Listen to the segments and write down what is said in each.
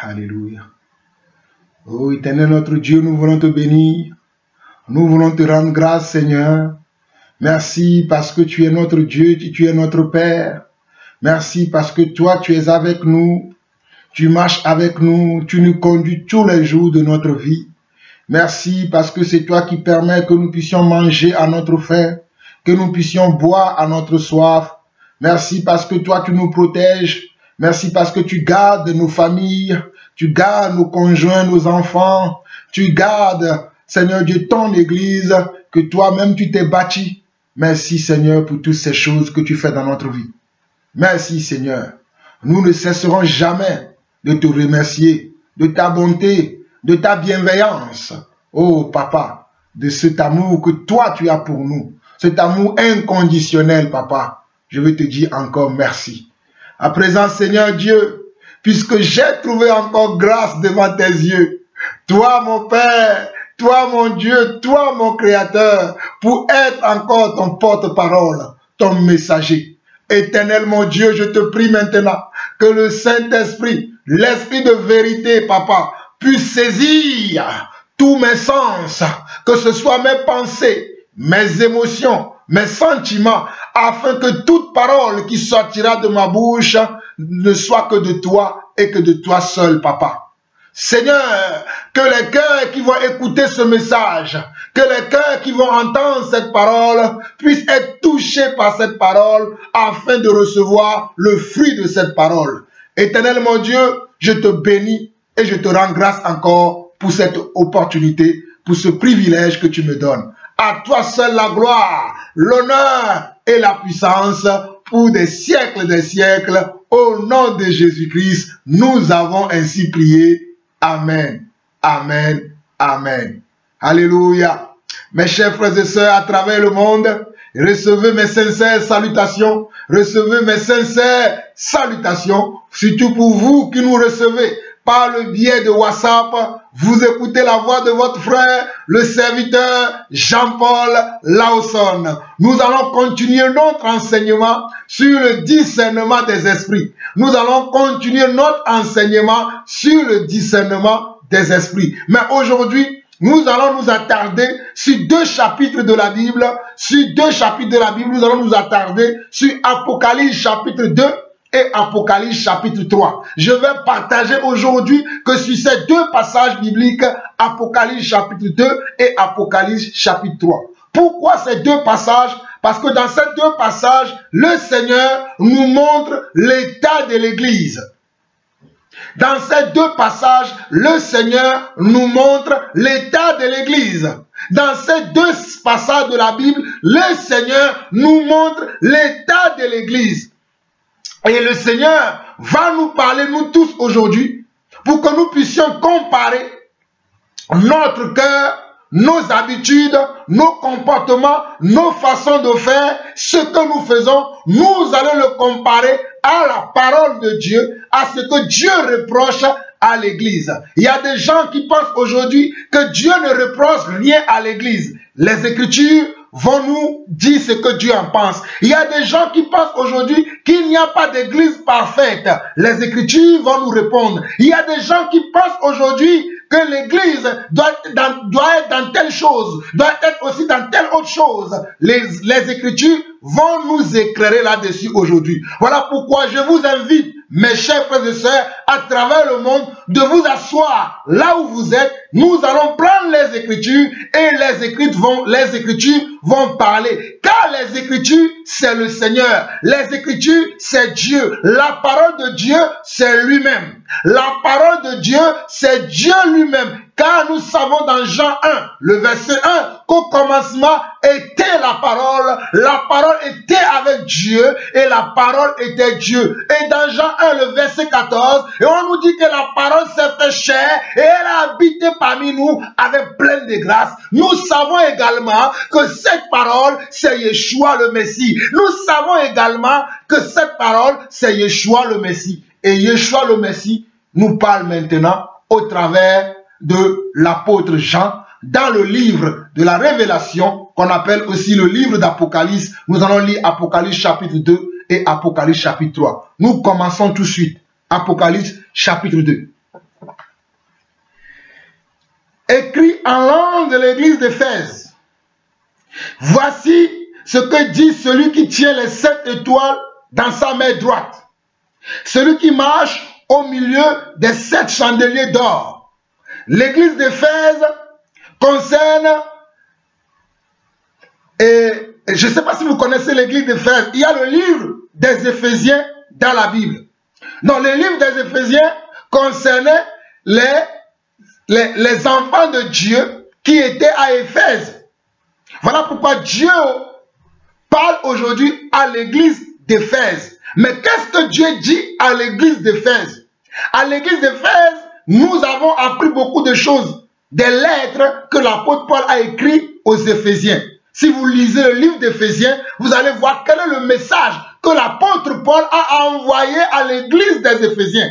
Alléluia. Oh éternel notre Dieu, nous voulons te bénir. Nous voulons te rendre grâce, Seigneur. Merci parce que tu es notre Dieu, tu es notre Père. Merci parce que toi, tu es avec nous. Tu marches avec nous, tu nous conduis tous les jours de notre vie. Merci parce que c'est toi qui permets que nous puissions manger à notre faim, que nous puissions boire à notre soif. Merci parce que toi, tu nous protèges. Merci parce que tu gardes nos familles, tu gardes nos conjoints, nos enfants. Tu gardes, Seigneur Dieu, ton Église, que toi-même tu t'es bâti. Merci, Seigneur, pour toutes ces choses que tu fais dans notre vie. Merci, Seigneur. Nous ne cesserons jamais de te remercier, de ta bonté, de ta bienveillance. Oh, Papa, de cet amour que toi, tu as pour nous. Cet amour inconditionnel, Papa. Je veux te dire encore merci. À présent, Seigneur Dieu, puisque j'ai trouvé encore grâce devant tes yeux, toi, mon Père, toi, mon Dieu, toi, mon Créateur, pour être encore ton porte-parole, ton messager. Éternel, mon Dieu, je te prie maintenant que le Saint-Esprit, l'Esprit de vérité, Papa, puisse saisir tous mes sens, que ce soit mes pensées, mes émotions, mes sentiments, afin que toute parole qui sortira de ma bouche ne soit que de toi et que de toi seul, Papa. Seigneur, que les cœurs qui vont écouter ce message, que les cœurs qui vont entendre cette parole puissent être touchés par cette parole afin de recevoir le fruit de cette parole. Éternel mon Dieu, je te bénis et je te rends grâce encore pour cette opportunité, pour ce privilège que tu me donnes. À toi seul la gloire, l'honneur et la puissance pour des siècles, au nom de Jésus-Christ, nous avons ainsi prié. Amen, amen, amen. Alléluia. Mes chers frères et sœurs à travers le monde, recevez mes sincères salutations, recevez mes sincères salutations, surtout pour vous qui nous recevez par le biais de WhatsApp. Vous écoutez la voix de votre frère, le serviteur Jean-Paul Lawson. Nous allons continuer notre enseignement sur le discernement des esprits. Nous allons continuer notre enseignement sur le discernement des esprits. Mais aujourd'hui, nous allons nous attarder sur deux chapitres de la Bible. Sur deux chapitres de la Bible, nous allons nous attarder sur Apocalypse chapitre 2 et Apocalypse chapitre 3. Je vais partager aujourd'hui que sur ces deux passages bibliques, Apocalypse chapitre 2 et Apocalypse chapitre 3. Pourquoi ces deux passages? Parce que dans ces deux passages, le Seigneur nous montre l'état de l'Église. Dans ces deux passages, le Seigneur nous montre l'état de l'Église. Dans ces deux passages de la Bible, le Seigneur nous montre l'état de l'Église. Et le Seigneur va nous parler, nous tous aujourd'hui, pour que nous puissions comparer notre cœur, nos habitudes, nos comportements, nos façons de faire, ce que nous faisons. Nous allons le comparer à la parole de Dieu, à ce que Dieu reproche à l'Église. Il y a des gens qui pensent aujourd'hui que Dieu ne reproche rien à l'Église. Les Écritures vont nous dire ce que Dieu en pense. Il y a des gens qui pensent aujourd'hui qu'il n'y a pas d'église parfaite. Les Écritures vont nous répondre. Il y a des gens qui pensent aujourd'hui que l'église doit être dans telle chose, doit être aussi dans telle autre chose. Les Écritures vont nous éclairer là-dessus aujourd'hui. Voilà pourquoi je vous invite, mes chers frères et sœurs, à travers le monde, de vous asseoir là où vous êtes. Nous allons prendre les Écritures et les Écritures vont parler. Car les Écritures, c'est le Seigneur. Les Écritures, c'est Dieu. La parole de Dieu, c'est lui-même. La parole de Dieu, c'est Dieu lui-même. Car nous savons dans Jean 1, le verset 1, qu'au commencement était la parole était avec Dieu et la parole était Dieu. Et dans Jean 1, le verset 14, et on nous dit que la parole s'est fait chair et elle a habité parmi nous avec pleine de grâce. Nous savons également que cette parole, c'est Yeshua le Messie. Nous savons également que cette parole, c'est Yeshua le Messie. Et Yeshua le Messie nous parle maintenant au travers de l'apôtre Jean dans le livre de la Révélation qu'on appelle aussi le livre d'Apocalypse. Nous allons lire Apocalypse chapitre 2 et Apocalypse chapitre 3. Nous commençons tout de suite. Apocalypse chapitre 2. écrit en langue de l'église d'Éphèse. Voici ce que dit celui qui tient les 7 étoiles dans sa main droite. Celui qui marche au milieu des 7 chandeliers d'or. L'église d'Éphèse concerne, et je ne sais pas si vous connaissez l'église d'Éphèse, il y a le livre des Éphésiens dans la Bible. Non, le livre des Éphésiens concernait les enfants de Dieu qui étaient à Éphèse. Voilà pourquoi Dieu parle aujourd'hui à l'église d'Éphèse. Mais qu'est-ce que Dieu dit à l'église d'Éphèse? À l'église d'Éphèse, nous avons appris beaucoup de choses, des lettres que l'apôtre Paul a écrites aux Éphésiens. Si vous lisez le livre d'Éphésiens, vous allez voir quel est le message que l'apôtre Paul a envoyé à l'église des Éphésiens.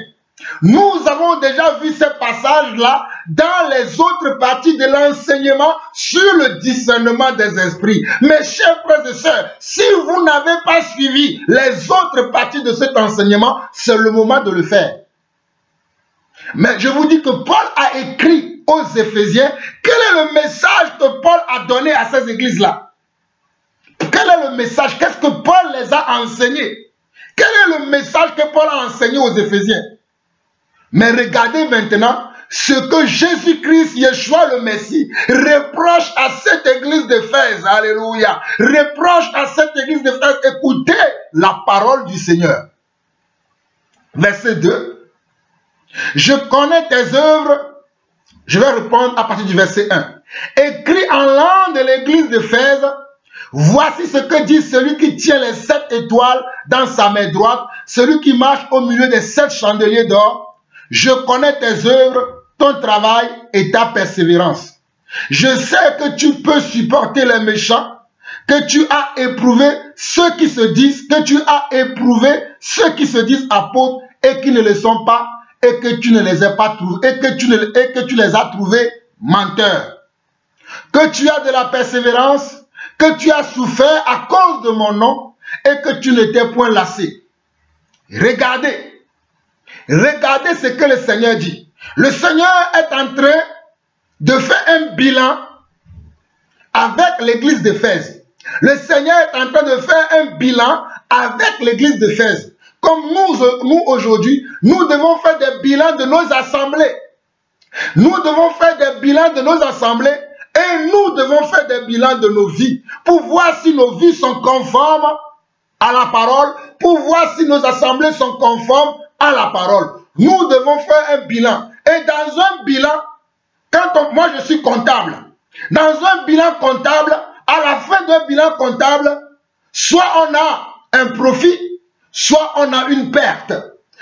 Nous avons déjà vu ces passages-là dans les autres parties de l'enseignement sur le discernement des esprits. Mes chers frères et sœurs, si vous n'avez pas suivi les autres parties de cet enseignement, c'est le moment de le faire. Mais je vous dis que Paul a écrit aux Éphésiens, quel est le message que Paul a donné à ces églises-là? Quel est le message? Qu'est-ce que Paul les a enseignés? Quel est le message que Paul a enseigné aux Éphésiens? Mais regardez maintenant ce que Jésus-Christ, Yeshua le Messie, reproche à cette église d'Éphèse. Alléluia. Reproche à cette église d'Éphèse. Écoutez la parole du Seigneur. Verset 2. Je connais tes œuvres. Je vais répondre à partir du verset 1. Écrit en langue de l'église d'Éphèse. Voici ce que dit celui qui tient les 7 étoiles dans sa main droite, celui qui marche au milieu des 7 chandeliers d'or. Je connais tes œuvres, ton travail et ta persévérance. Je sais que tu peux supporter les méchants, que tu as éprouvé ceux qui se disent, apôtres et qui ne le sont pas, et que tu ne les as pas trouvés, et que tu les as trouvés menteurs. Que tu as de la persévérance, que tu as souffert à cause de mon nom, et que tu ne t'es point lassé. Regardez ce que le Seigneur dit. Le Seigneur est en train de faire un bilan avec l'église d'Éphèse. Le Seigneur est en train de faire un bilan avec l'église d'Éphèse. Comme nous aujourd'hui, nous devons faire des bilans de nos assemblées. Nous devons faire des bilans de nos assemblées et nous devons faire des bilans de nos vies pour voir si nos vies sont conformes à la parole, pour voir si nos assemblées sont conformes à la parole. Nous devons faire un bilan. Et dans un bilan, moi je suis comptable. Dans un bilan comptable, à la fin d'un bilan comptable, soit on a un profit, soit on a une perte.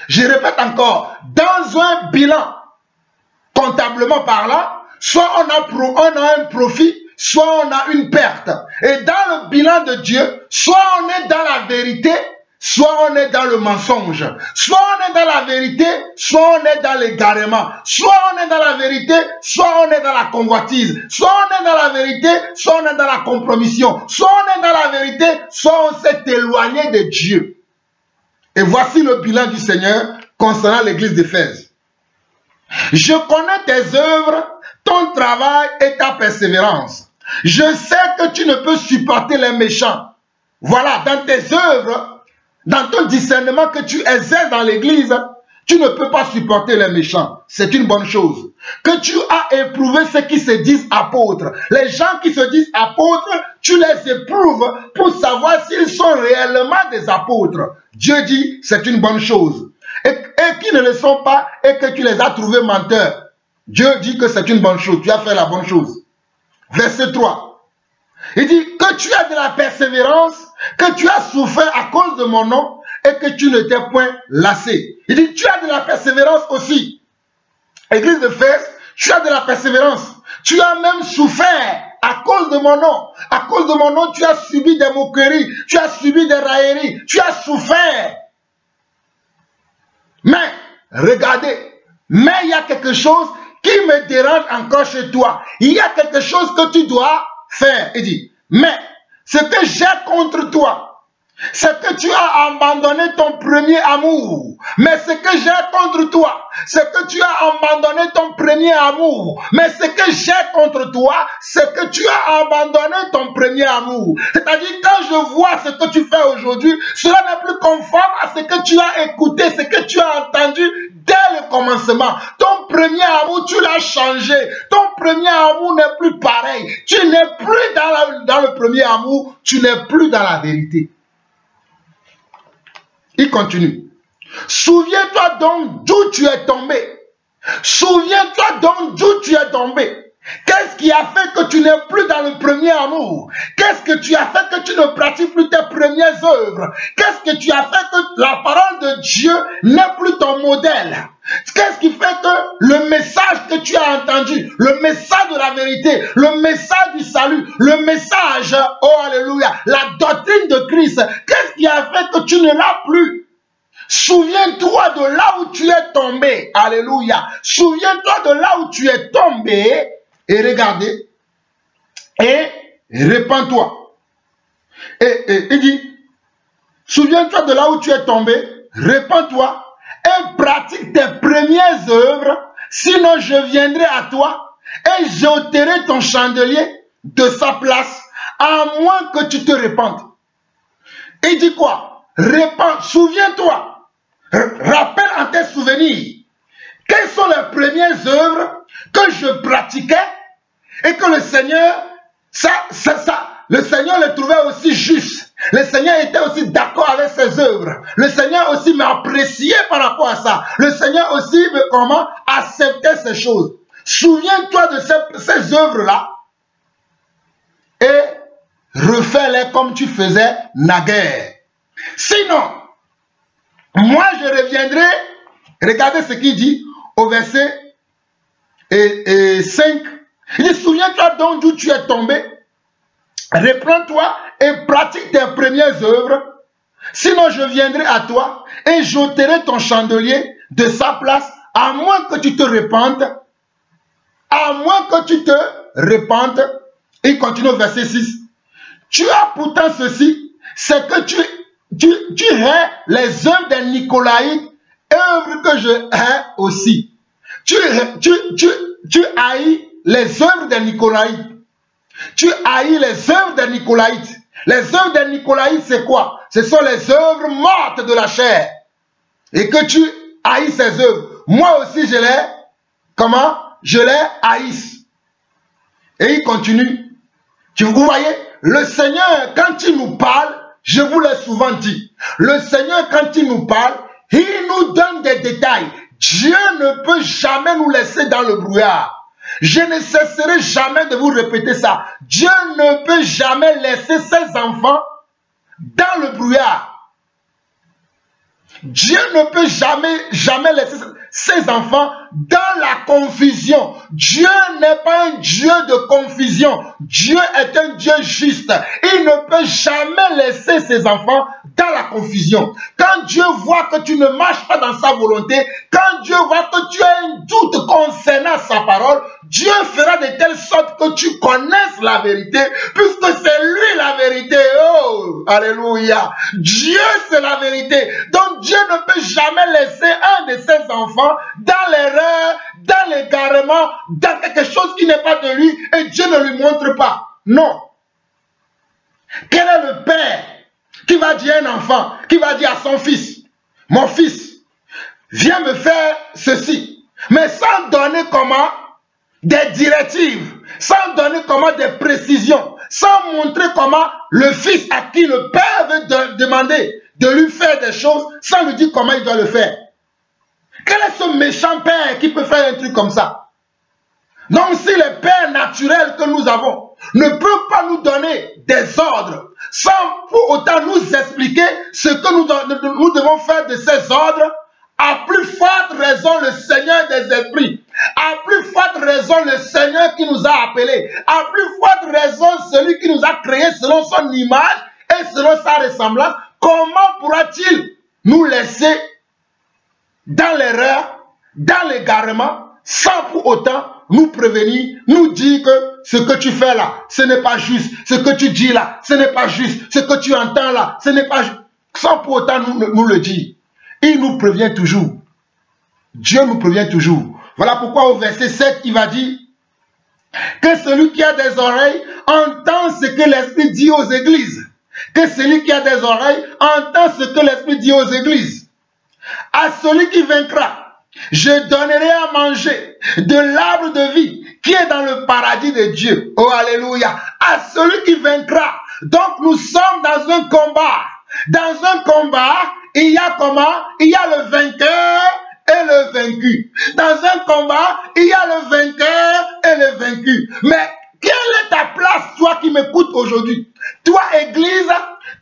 Je répète encore, dans un bilan, comptablement parlant, soit on a un profit, soit on a une perte. Et dans le bilan de Dieu, soit on est dans la vérité, soit on est dans le mensonge. Soit on est dans la vérité, soit on est dans l'égarement. Soit on est dans la vérité, soit on est dans la convoitise. Soit on est dans la vérité, soit on est dans la compromission. Soit on est dans la vérité, soit on s'est éloigné de Dieu. Et voici le bilan du Seigneur concernant l'église d'Éphèse. Je connais tes œuvres, ton travail et ta persévérance. Je sais que tu ne peux supporter les méchants. Voilà, dans tes œuvres, dans ton discernement que tu exerces dans l'église, tu ne peux pas supporter les méchants. C'est une bonne chose. Que tu as éprouvé ceux qui se disent apôtres. Les gens qui se disent apôtres, tu les éprouves pour savoir s'ils sont réellement des apôtres. Dieu dit, c'est une bonne chose. Et qui ne le sont pas et que tu les as trouvés menteurs. Dieu dit que c'est une bonne chose. Tu as fait la bonne chose. Verset 3. Il dit que tu as de la persévérance, que tu as souffert à cause de mon nom et que tu ne t'es point lassé. Il dit tu as de la persévérance aussi. Église d'Éphèse, tu as de la persévérance. Tu as même souffert à cause de mon nom. À cause de mon nom, tu as subi des moqueries, tu as subi des railleries, tu as souffert. Mais, regardez, mais il y a quelque chose qui me dérange encore chez toi. Il y a quelque chose que tu dois faire. Il dit, mais ce que j'ai contre toi, c'est que tu as abandonné ton premier amour. Mais ce que j'ai contre toi, c'est que tu as abandonné ton premier amour. Mais ce que j'ai contre toi, c'est que tu as abandonné ton premier amour. C'est-à-dire, quand je vois ce que tu fais aujourd'hui, cela n'est plus conforme à ce que tu as écouté, ce que tu as entendu dès le commencement. Ton premier amour, tu l'as changé. Ton premier amour n'est plus pareil. Tu n'es plus dans le premier amour, tu n'es plus dans la vérité. Il continue. Souviens-toi donc d'où tu es tombé. Souviens-toi donc d'où tu es tombé. Qu'est-ce qui a fait que tu n'es plus dans le premier amour? Qu'est-ce que tu as fait que tu ne pratiques plus tes premières œuvres? Qu'est-ce que tu as fait que la parole de Dieu n'est plus ton modèle? Qu'est-ce qui fait que le message que tu as entendu, le message de la vérité, le message du salut, le message, oh alléluia, la doctrine de Christ, qu'est-ce qui a fait que tu ne l'as plus? Souviens-toi de là où tu es tombé. Alléluia. Souviens-toi de là où tu es tombé. Et regardez. Et répands-toi. Et il dit, souviens-toi de là où tu es tombé. Répands-toi. Et pratique tes premières œuvres. Sinon je viendrai à toi. Et j'ôterai ton chandelier de sa place. À moins que tu te répandes. Il dit quoi? Répands. Souviens-toi. Rappelle en tes souvenirs quelles sont les premières œuvres que je pratiquais et que le Seigneur, le Seigneur les trouvait aussi juste. Le Seigneur était aussi d'accord avec ses œuvres. Le Seigneur aussi m'appréciait par rapport à ça. Le Seigneur aussi acceptait ces choses. Souviens-toi de ces œuvres-là et refais-les comme tu faisais naguère. Sinon, moi, je reviendrai, regardez ce qu'il dit au verset 5. Il dit, souviens-toi donc d'où tu es tombé, reprends-toi et pratique tes premières œuvres, sinon je viendrai à toi et j'ôterai ton chandelier de sa place, à moins que tu te répandes, à moins que tu te répandes. Il continue au verset 6. Tu as pourtant ceci, c'est que tu hais les œuvres des Nicolaïtes, œuvres que je hais aussi. Tu haïs les œuvres des Nicolaïtes. Tu haïs les œuvres des Nicolaïtes. Les œuvres des Nicolaïtes, c'est quoi? Ce sont les œuvres mortes de la chair. Et que tu haïs ces œuvres. Moi aussi, je les haïs. Et il continue. Vous voyez, le Seigneur, quand il nous parle, je vous l'ai souvent dit, le Seigneur, quand il nous parle, il nous donne des détails. Dieu ne peut jamais nous laisser dans le brouillard. Je ne cesserai jamais de vous répéter ça. Dieu ne peut jamais laisser ses enfants dans le brouillard. Dieu ne peut jamais laisser ses enfants dans la confusion. Dieu n'est pas un Dieu de confusion. Dieu est un Dieu juste. Il ne peut jamais laisser ses enfants dans la confusion. Quand Dieu voit que tu ne marches pas dans sa volonté, quand Dieu voit que tu as un doute concernant sa parole, Dieu fera de telle sorte que tu connaisses la vérité, puisque c'est lui la vérité. Oh, alléluia. Dieu, c'est la vérité. Donc Dieu ne peut jamais laisser un de ses enfants dans l'erreur, dans l'égarement, dans quelque chose qui n'est pas de lui, et Dieu ne lui montre pas. Non. Quel est le père qui va dire à un enfant, qui va dire à son fils, mon fils, viens me faire ceci, mais sans donner comment des directives, sans donner comment des précisions, sans montrer comment le fils à qui le père veut demander de lui faire des choses, sans lui dire comment il doit le faire. Quel est ce méchant père qui peut faire un truc comme ça? Donc si les pères naturels que nous avons ne peuvent pas nous donner des ordres, sans pour autant nous expliquer ce que nous devons faire de ces ordres, à plus forte raison le Seigneur des esprits, à plus forte raison le Seigneur qui nous a appelés, à plus forte raison celui qui nous a créés selon son image et selon sa ressemblance, comment pourra-t-il nous laisser dans l'erreur, dans l'égarement, sans pour autant nous prévenir, nous dire que ce que tu fais là, ce n'est pas juste, ce que tu dis là, ce n'est pas juste, ce que tu entends là, ce n'est pas juste, sans pour autant nous le dire. Il nous prévient toujours. Dieu nous prévient toujours. Voilà pourquoi au verset 7, il va dire que celui qui a des oreilles entend ce que l'Esprit dit aux églises. Que celui qui a des oreilles entend ce que l'Esprit dit aux églises. À celui qui vaincra, je donnerai à manger de l'arbre de vie qui est dans le paradis de Dieu. Oh, alléluia. À celui qui vaincra. Donc nous sommes dans un combat. Dans un combat, il y a comment? Il y a le vainqueur et le vaincu. Dans un combat, il y a le vainqueur et le vaincu. Mais quelle est ta place, toi qui m'écoutes aujourd'hui? Toi, Église,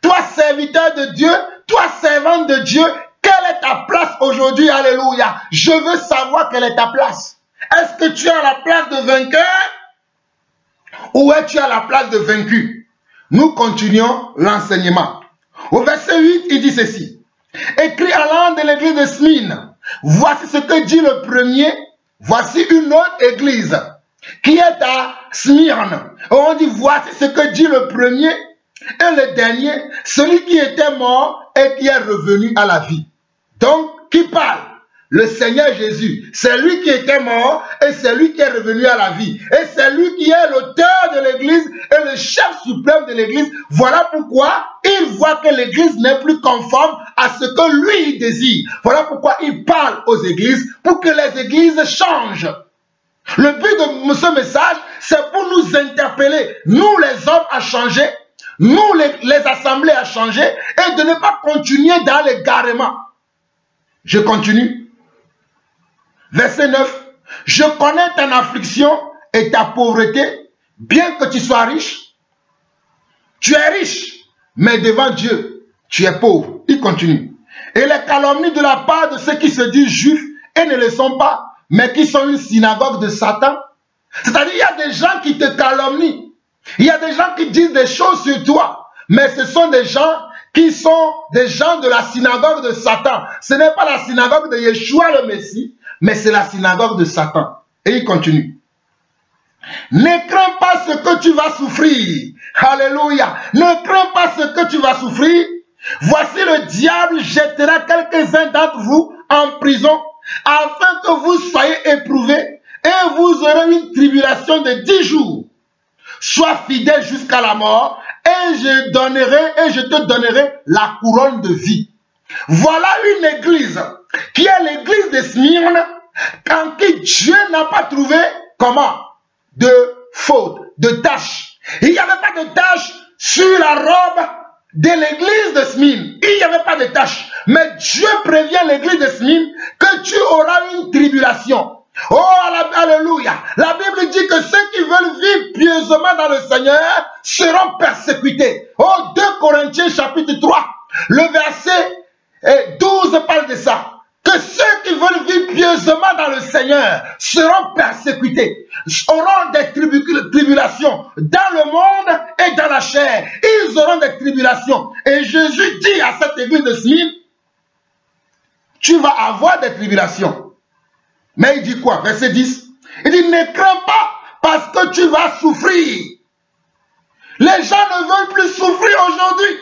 toi, serviteur de Dieu, toi, servante de Dieu, quelle est ta place aujourd'hui? Alléluia. Je veux savoir quelle est ta place. Est-ce que tu es à la place de vainqueur ou est-ce que tu es à la place de vaincu? Nous continuons l'enseignement. Au verset 8, il dit ceci. Écrit à l'âme de l'église de Smyrne, voici ce que dit le premier, voici une autre église qui est à Smyrne. On dit voici ce que dit le premier et le dernier, celui qui était mort et qui est revenu à la vie. Donc, qui parle? Le Seigneur Jésus. C'est lui qui était mort et c'est lui qui est revenu à la vie. Et c'est lui qui est l'auteur de l'église et le chef suprême de l'église. Voilà pourquoi il voit que l'église n'est plus conforme à ce que lui il désire. Voilà pourquoi il parle aux églises pour que les églises changent. Le but de ce message, c'est pour nous interpeller, nous les hommes à changer, nous les assemblées à changer et de ne pas continuer dans l'égarement. Je continue. Verset 9. Je connais ton affliction et ta pauvreté, bien que tu sois riche. Tu es riche, mais devant Dieu, tu es pauvre. Il continue. Et les calomnies de la part de ceux qui se disent juifs et ne le sont pas, mais qui sont une synagogue de Satan. C'est-à-dire, il y a des gens qui te calomnient. Il y a des gens qui disent des choses sur toi, mais ce sont des gens qui sont des gens de la synagogue de Satan. Ce n'est pas la synagogue de Yeshua le Messie, mais c'est la synagogue de Satan. Et il continue. Ne crains pas ce que tu vas souffrir. Alléluia. Ne crains pas ce que tu vas souffrir. Voici le diable jettera quelques-uns d'entre vous en prison, afin que vous soyez éprouvés, et vous aurez une tribulation de 10 jours. Sois fidèle jusqu'à la mort, et je te donnerai la couronne de vie. Voilà une église qui est l'église de Smyrne, en qui Dieu n'a pas trouvé comment? De faute, de tâche. Il n'y avait pas de tâche sur la robe de l'église de Smyrne. Il n'y avait pas de tâche. Mais Dieu prévient l'église de Smyrne que tu auras une tribulation. Oh, alléluia. La Bible dit que ceux qui veulent vivre pieusement dans le Seigneur seront persécutés. Oh, 2 Corinthiens chapitre 3, le verset 12 parle de ça. Que ceux qui veulent vivre pieusement dans le Seigneur seront persécutés, auront des tribulations dans le monde et dans la chair. Ils auront des tribulations. Et Jésus dit à cette église de Smyrne, tu vas avoir des tribulations. Mais il dit quoi? Verset 10. Il dit, ne crains pas parce que tu vas souffrir. Les gens ne veulent plus souffrir aujourd'hui.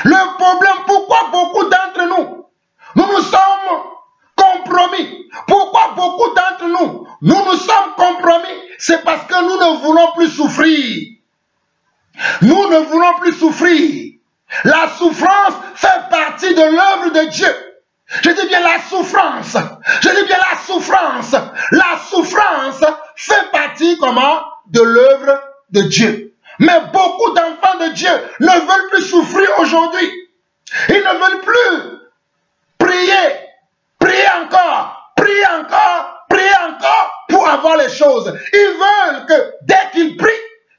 Le problème, pourquoi beaucoup d'entre nous, nous sommes compromis? Pourquoi beaucoup d'entre nous, nous sommes compromis? C'est parce que nous ne voulons plus souffrir. Nous ne voulons plus souffrir. La souffrance fait partie de l'œuvre de Dieu. Je dis bien la souffrance. Je dis bien la souffrance. La souffrance fait partie comment? De l'œuvre de Dieu. Mais beaucoup d'enfants de Dieu ne veulent plus souffrir aujourd'hui. Ils ne veulent plus prier. Prier encore. Prier encore. Prier encore pour avoir les choses. Ils veulent que dès qu'ils prient,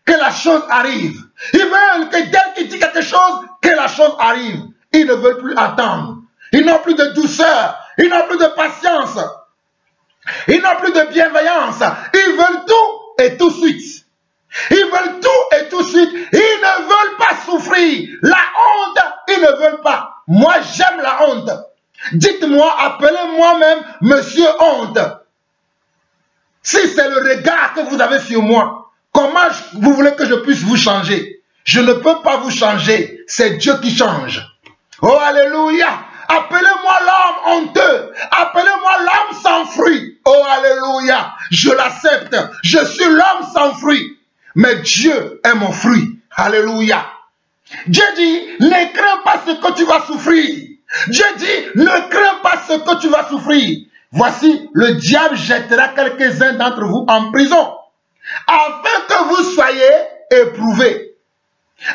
que la chose arrive. Ils veulent que dès qu'ils disent quelque chose, que la chose arrive. Ils ne veulent plus attendre. Ils n'ont plus de douceur, ils n'ont plus de patience, ils n'ont plus de bienveillance. Ils veulent tout et tout de suite. Ils veulent tout et tout de suite. Ils ne veulent pas souffrir. La honte, ils ne veulent pas. Moi, j'aime la honte. Dites-moi, appelez-moi même Monsieur Honte. Si c'est le regard que vous avez sur moi, comment vous voulez que je puisse vous changer? Je ne peux pas vous changer. C'est Dieu qui change. Oh, alléluia. Appelez-moi l'homme honteux. Appelez-moi l'homme je l'accepte. Je suis l'homme sans fruit. Mais Dieu est mon fruit. Alléluia. Dieu dit, ne crains pas ce que tu vas souffrir. Dieu dit, ne crains pas ce que tu vas souffrir. Voici, le diable jettera quelques-uns d'entre vous en prison, afin que vous soyez éprouvés.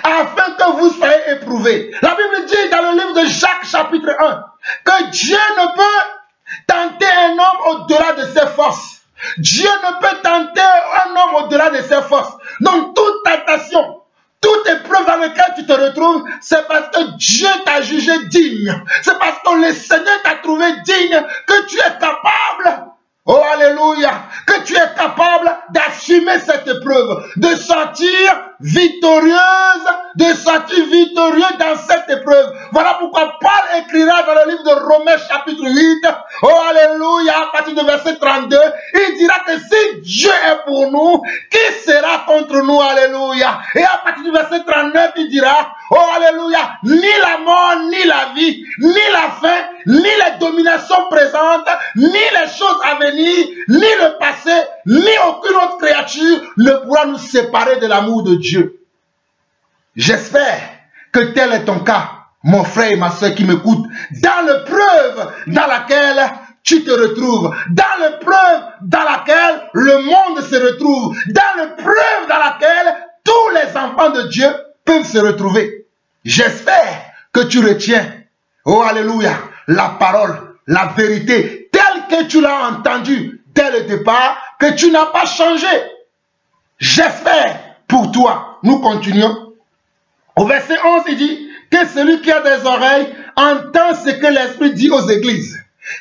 Afin que vous soyez éprouvés. La Bible dit dans le livre de Jacques chapitre 1, que Dieu ne peut tenter un homme au-delà de ses forces. Dieu ne peut tenter un homme au-delà de ses forces. Donc toute tentation, toute épreuve dans laquelle tu te retrouves, c'est parce que Dieu t'a jugé digne. C'est parce que le Seigneur t'a trouvé digne que tu es capable, oh alléluia, que tu es capable d'assumer cette épreuve, de sortir victorieuse, de sortir victorieux dans cette épreuve. Voilà pourquoi Paul écrira dans le livre de Romains chapitre 8, oh alléluia, à partir du verset 32, il dira que si Dieu est pour nous, qui sera contre nous, alléluia. Et à partir du verset 39, il dira, oh alléluia, ni la mort, ni la vie, ni la faim, ni les dominations présentes, ni les choses à venir, ni le passé, ni aucune autre créature ne pourra nous séparer de l'amour de Dieu. J'espère que tel est ton cas, mon frère et ma soeur qui m'écoutent, dans l'épreuve dans laquelle tu te retrouves, dans l'épreuve dans laquelle le monde se retrouve, dans l'épreuve dans laquelle tous les enfants de Dieu peuvent se retrouver. J'espère que tu retiens, oh alléluia, la parole, la vérité, telle que tu l'as entendue dès le départ, que tu n'as pas changé. J'espère pour toi. Nous continuons. Au verset 11, il dit que celui qui a des oreilles entend ce que l'Esprit dit aux églises.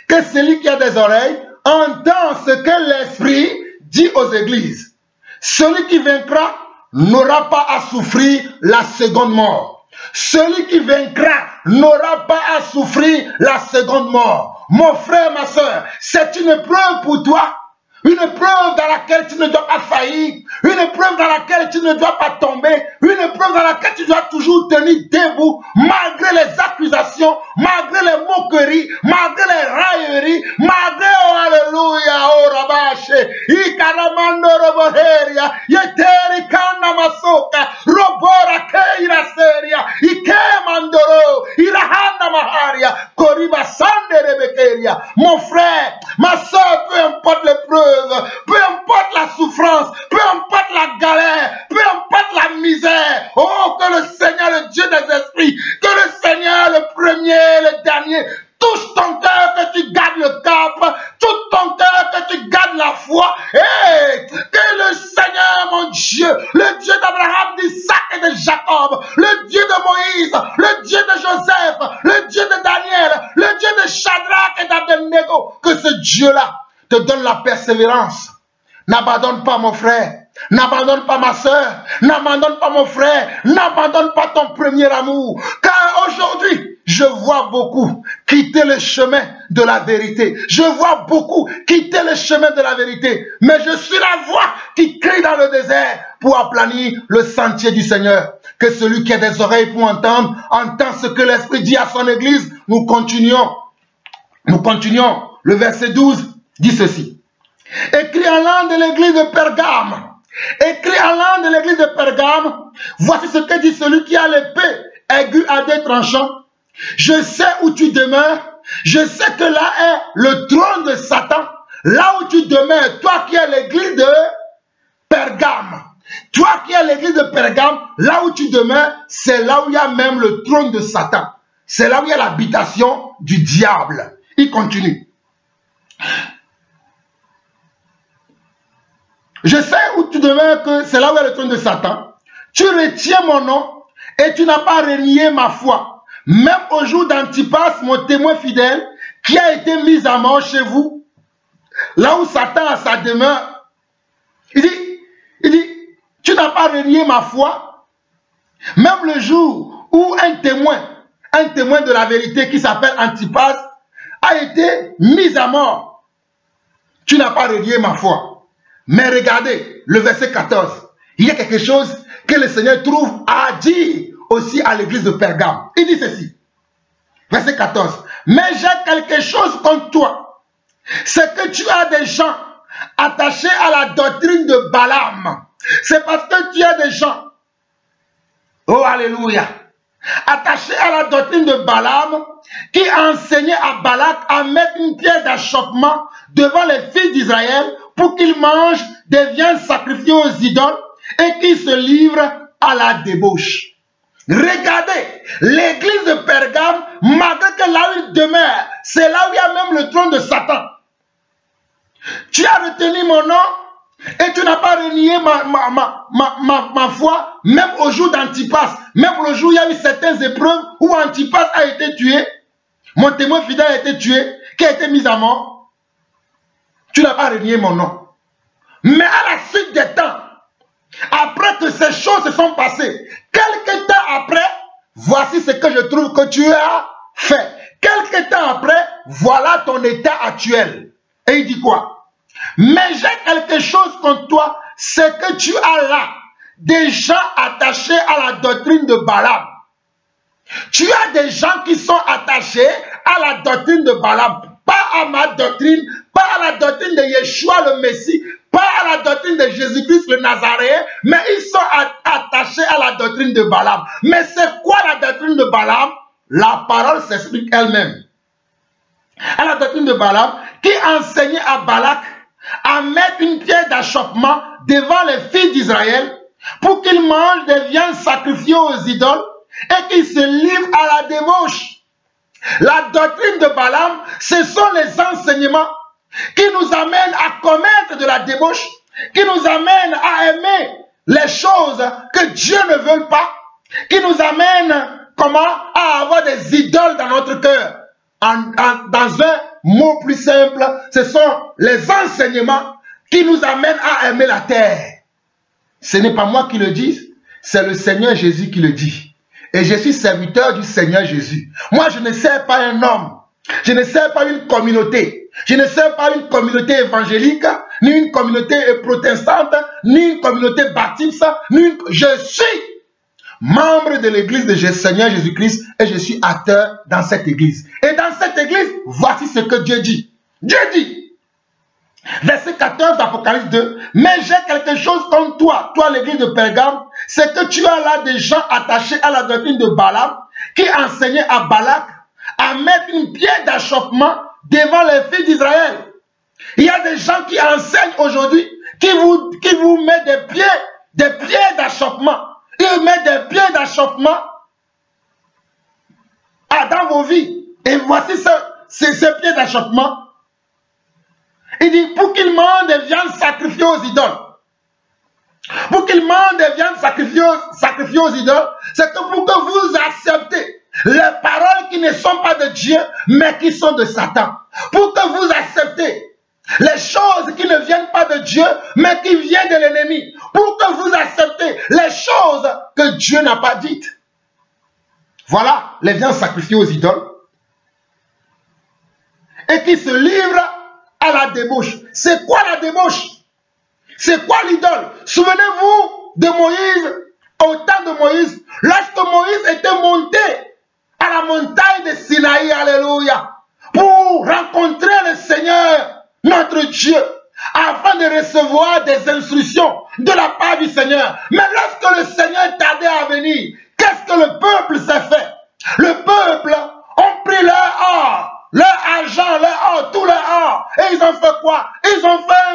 Que celui qui a des oreilles entend ce que l'Esprit dit aux églises. Celui qui vaincra n'aura pas à souffrir la seconde mort. Celui qui vaincra n'aura pas à souffrir la seconde mort. Mon frère, ma soeur, c'est une épreuve pour toi. Une épreuve dans laquelle tu ne dois pas faillir. Une épreuve dans laquelle tu ne dois pas tomber. Une épreuve dans laquelle tu dois toujours tenir debout. Malgré les accusations, malgré les moqueries, malgré les railleries, malgré, oh alléluia, oh rabache, ikaramando roboheria, yeteri kana masoka, robora keira seria, ikemandoro, irahanda maharia, koriba sande rebekeria. Mon frère, ma soeur, peu importe l'épreuve, peu importe la souffrance, peu importe la galère, peu importe la misère, oh que le Seigneur, le Dieu des esprits, que le Seigneur, le premier, le dernier, touche ton cœur, que tu gardes le cap, touche ton cœur, que tu gardes la foi, et que le Seigneur, mon Dieu, le Dieu d'Abraham, d'Isaac et de Jacob, le Dieu de Moïse, le Dieu de Joseph, le Dieu de Daniel, le Dieu de Shadrach et d'Abednego, que ce Dieu-là te donne la persévérance. N'abandonne pas mon frère, n'abandonne pas ma soeur, n'abandonne pas mon frère, n'abandonne pas ton premier amour. Car aujourd'hui, je vois beaucoup quitter le chemin de la vérité. Je vois beaucoup quitter le chemin de la vérité. Mais je suis la voix qui crie dans le désert pour aplanir le sentier du Seigneur. Que celui qui a des oreilles pour entendre, entend ce que l'Esprit dit à son église. Nous continuons. Nous continuons. Le verset 12 dit ceci. Écrit en langue de l'église de Pergame. Écrit en langue de l'église de Pergame. Voici ce que dit celui qui a l'épée aiguë à deux tranchants. Je sais où tu demeures. Je sais que là est le trône de Satan. Là où tu demeures, toi qui es l'église de Pergame. Toi qui es l'église de Pergame, là où tu demeures, c'est là où il y a même le trône de Satan. C'est là où il y a l'habitation du diable. Il continue. Je sais où tu demeures, que c'est là où est le trône de Satan. Tu retiens mon nom et tu n'as pas renié ma foi. Même au jour d'Antipas, mon témoin fidèle, qui a été mis à mort chez vous, là où Satan a sa demeure. Il dit, tu n'as pas renié ma foi. Même le jour où un témoin de la vérité qui s'appelle Antipas a été mis à mort. Tu n'as pas renié ma foi. Mais regardez, le verset 14, il y a quelque chose que le Seigneur trouve à dire aussi à l'église de Pergame. Il dit ceci, verset 14, mais j'ai quelque chose contre toi, c'est que tu as des gens attachés à la doctrine de Balaam. C'est parce que tu as des gens, oh alléluia, attachés à la doctrine de Balaam, qui enseignaient à Balak à mettre une pierre d'achoppement devant les fils d'Israël pour qu'ils mangent des viandes sacrifiées aux idoles et qu'ils se livrent à la débauche. Regardez, l'église de Pergame, malgré que là où il demeure, c'est là où il y a même le trône de Satan. Tu as retenu mon nom et tu n'as pas renié ma foi, même au jour d'Antipas, même le jour où il y a eu certaines épreuves où Antipas a été tué, mon témoin fidèle a été tué, qui a été mis à mort. Tu n'as pas renié mon nom. Mais à la suite des temps, après que ces choses se sont passées, quelques temps après, voici ce que je trouve que tu as fait. Quelques temps après, voilà ton état actuel. Et il dit quoi? Mais j'ai quelque chose contre toi, c'est que tu as là des gens attachés à la doctrine de Balaam. Tu as des gens qui sont attachés à la doctrine de Balaam, pas à ma doctrine, pas à la doctrine de Yeshua le Messie, pas à la doctrine de Jésus-Christ le Nazaréen, mais ils sont attachés à la doctrine de Balaam. Mais c'est quoi la doctrine de Balaam? La parole s'explique elle-même. À la doctrine de Balaam, qui enseignait à Balak à mettre une pierre d'achoppement devant les fils d'Israël pour qu'ils mangent des viandes sacrifiées aux idoles et qu'ils se livrent à la débauche. La doctrine de Balaam, ce sont les enseignements qui nous amènent à commettre de la débauche, qui nous amènent à aimer les choses que Dieu ne veut pas, qui nous amènent à avoir des idoles dans notre cœur. Dans un mot plus simple, ce sont les enseignements qui nous amènent à aimer la terre. Ce n'est pas moi qui le dis, c'est le Seigneur Jésus qui le dit. Et je suis serviteur du Seigneur Jésus. Moi, je ne sers pas un homme. Je ne sers pas une communauté. Je ne sers pas une communauté évangélique, ni une communauté protestante, ni une communauté baptiste. Je suis membre de l'église de Seigneur Jésus-Christ et je suis acteur dans cette église. Et dans cette église, voici ce que Dieu dit. Dieu dit, verset 14 d'Apocalypse 2, mais j'ai quelque chose contre toi, toi l'église de Pergame, c'est que tu as là des gens attachés à la doctrine de Balaam, qui enseignaient à Balak à mettre une pierre d'achoppement devant les fils d'Israël. Il y a des gens qui enseignent aujourd'hui, qui vous mettent des pierres d'achoppement. Ils mettent des pierres d'achoppement dans vos vies. Et voici ces pierres d'achoppement. Il dit, pour qu'ils mangent des viandes sacrifiées aux idoles. Pour qu'ils mangent des viandes sacrifiées aux idoles, c'est que pour que vous acceptez les paroles qui ne sont pas de Dieu, mais qui sont de Satan. Pour que vous acceptez les choses qui ne viennent pas de Dieu, mais qui viennent de l'ennemi. Pour que vous acceptez les choses que Dieu n'a pas dites. Voilà les viandes sacrifiées aux idoles. Et qui se livrent à la débauche. C'est quoi la débauche? C'est quoi l'idole? Souvenez-vous de Moïse, au temps de Moïse, lorsque Moïse était monté à la montagne de Sinaï, alléluia, pour rencontrer le Seigneur, notre Dieu, afin de recevoir des instructions de la part du Seigneur. Mais lorsque le Seigneur tardait à venir, qu'est-ce que le peuple s'est fait? Le peuple a pris leur or, leur argent, leur or, tout leur or, et ils ont fait quoi? Ils ont fait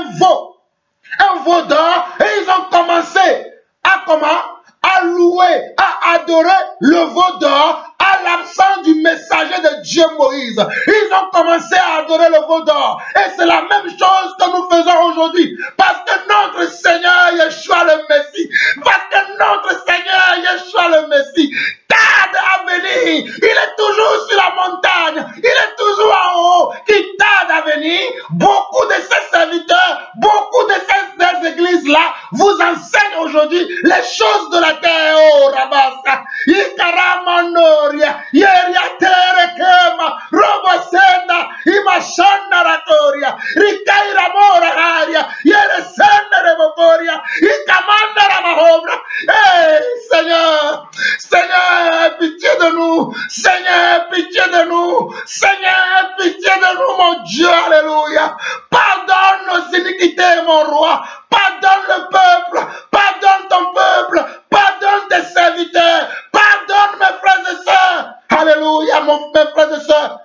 un veau d'or, et ils ont commencé à louer, à adorer le veau d'or à l'absence du messager de Dieu Moïse. Ils ont commencé à adorer le veau d'or. Et c'est la même chose que nous faisons aujourd'hui. Parce que notre Seigneur Yeshua le Messie, parce que notre Seigneur Yeshua le Messie tarde à venir. Il est toujours sur la montagne. Il est toujours en haut. Qui tarde à venir. Beaucoup de ces serviteurs, beaucoup de ces églises-là vous enseignent aujourd'hui les choses de la terre. Oh, Rabasa. Ikaramanoria. Yeriaterekema. Robosenda. Imashanda Ratoria. Rikaira Moraharia. Yeresenda Revocoria. Ikamanda Ramahobra. Hey, Seigneur. Seigneur, pitié de nous. Seigneur, pitié de nous. Seigneur, pitié de nous, mon Dieu. Alléluia. Pardonne nos iniquités. iniquité, mon roi. Pardonne le peuple, pardonne ton peuple, pardonne tes serviteurs, pardonne mes frères et sœurs. Alléluia, mes frères et sœurs.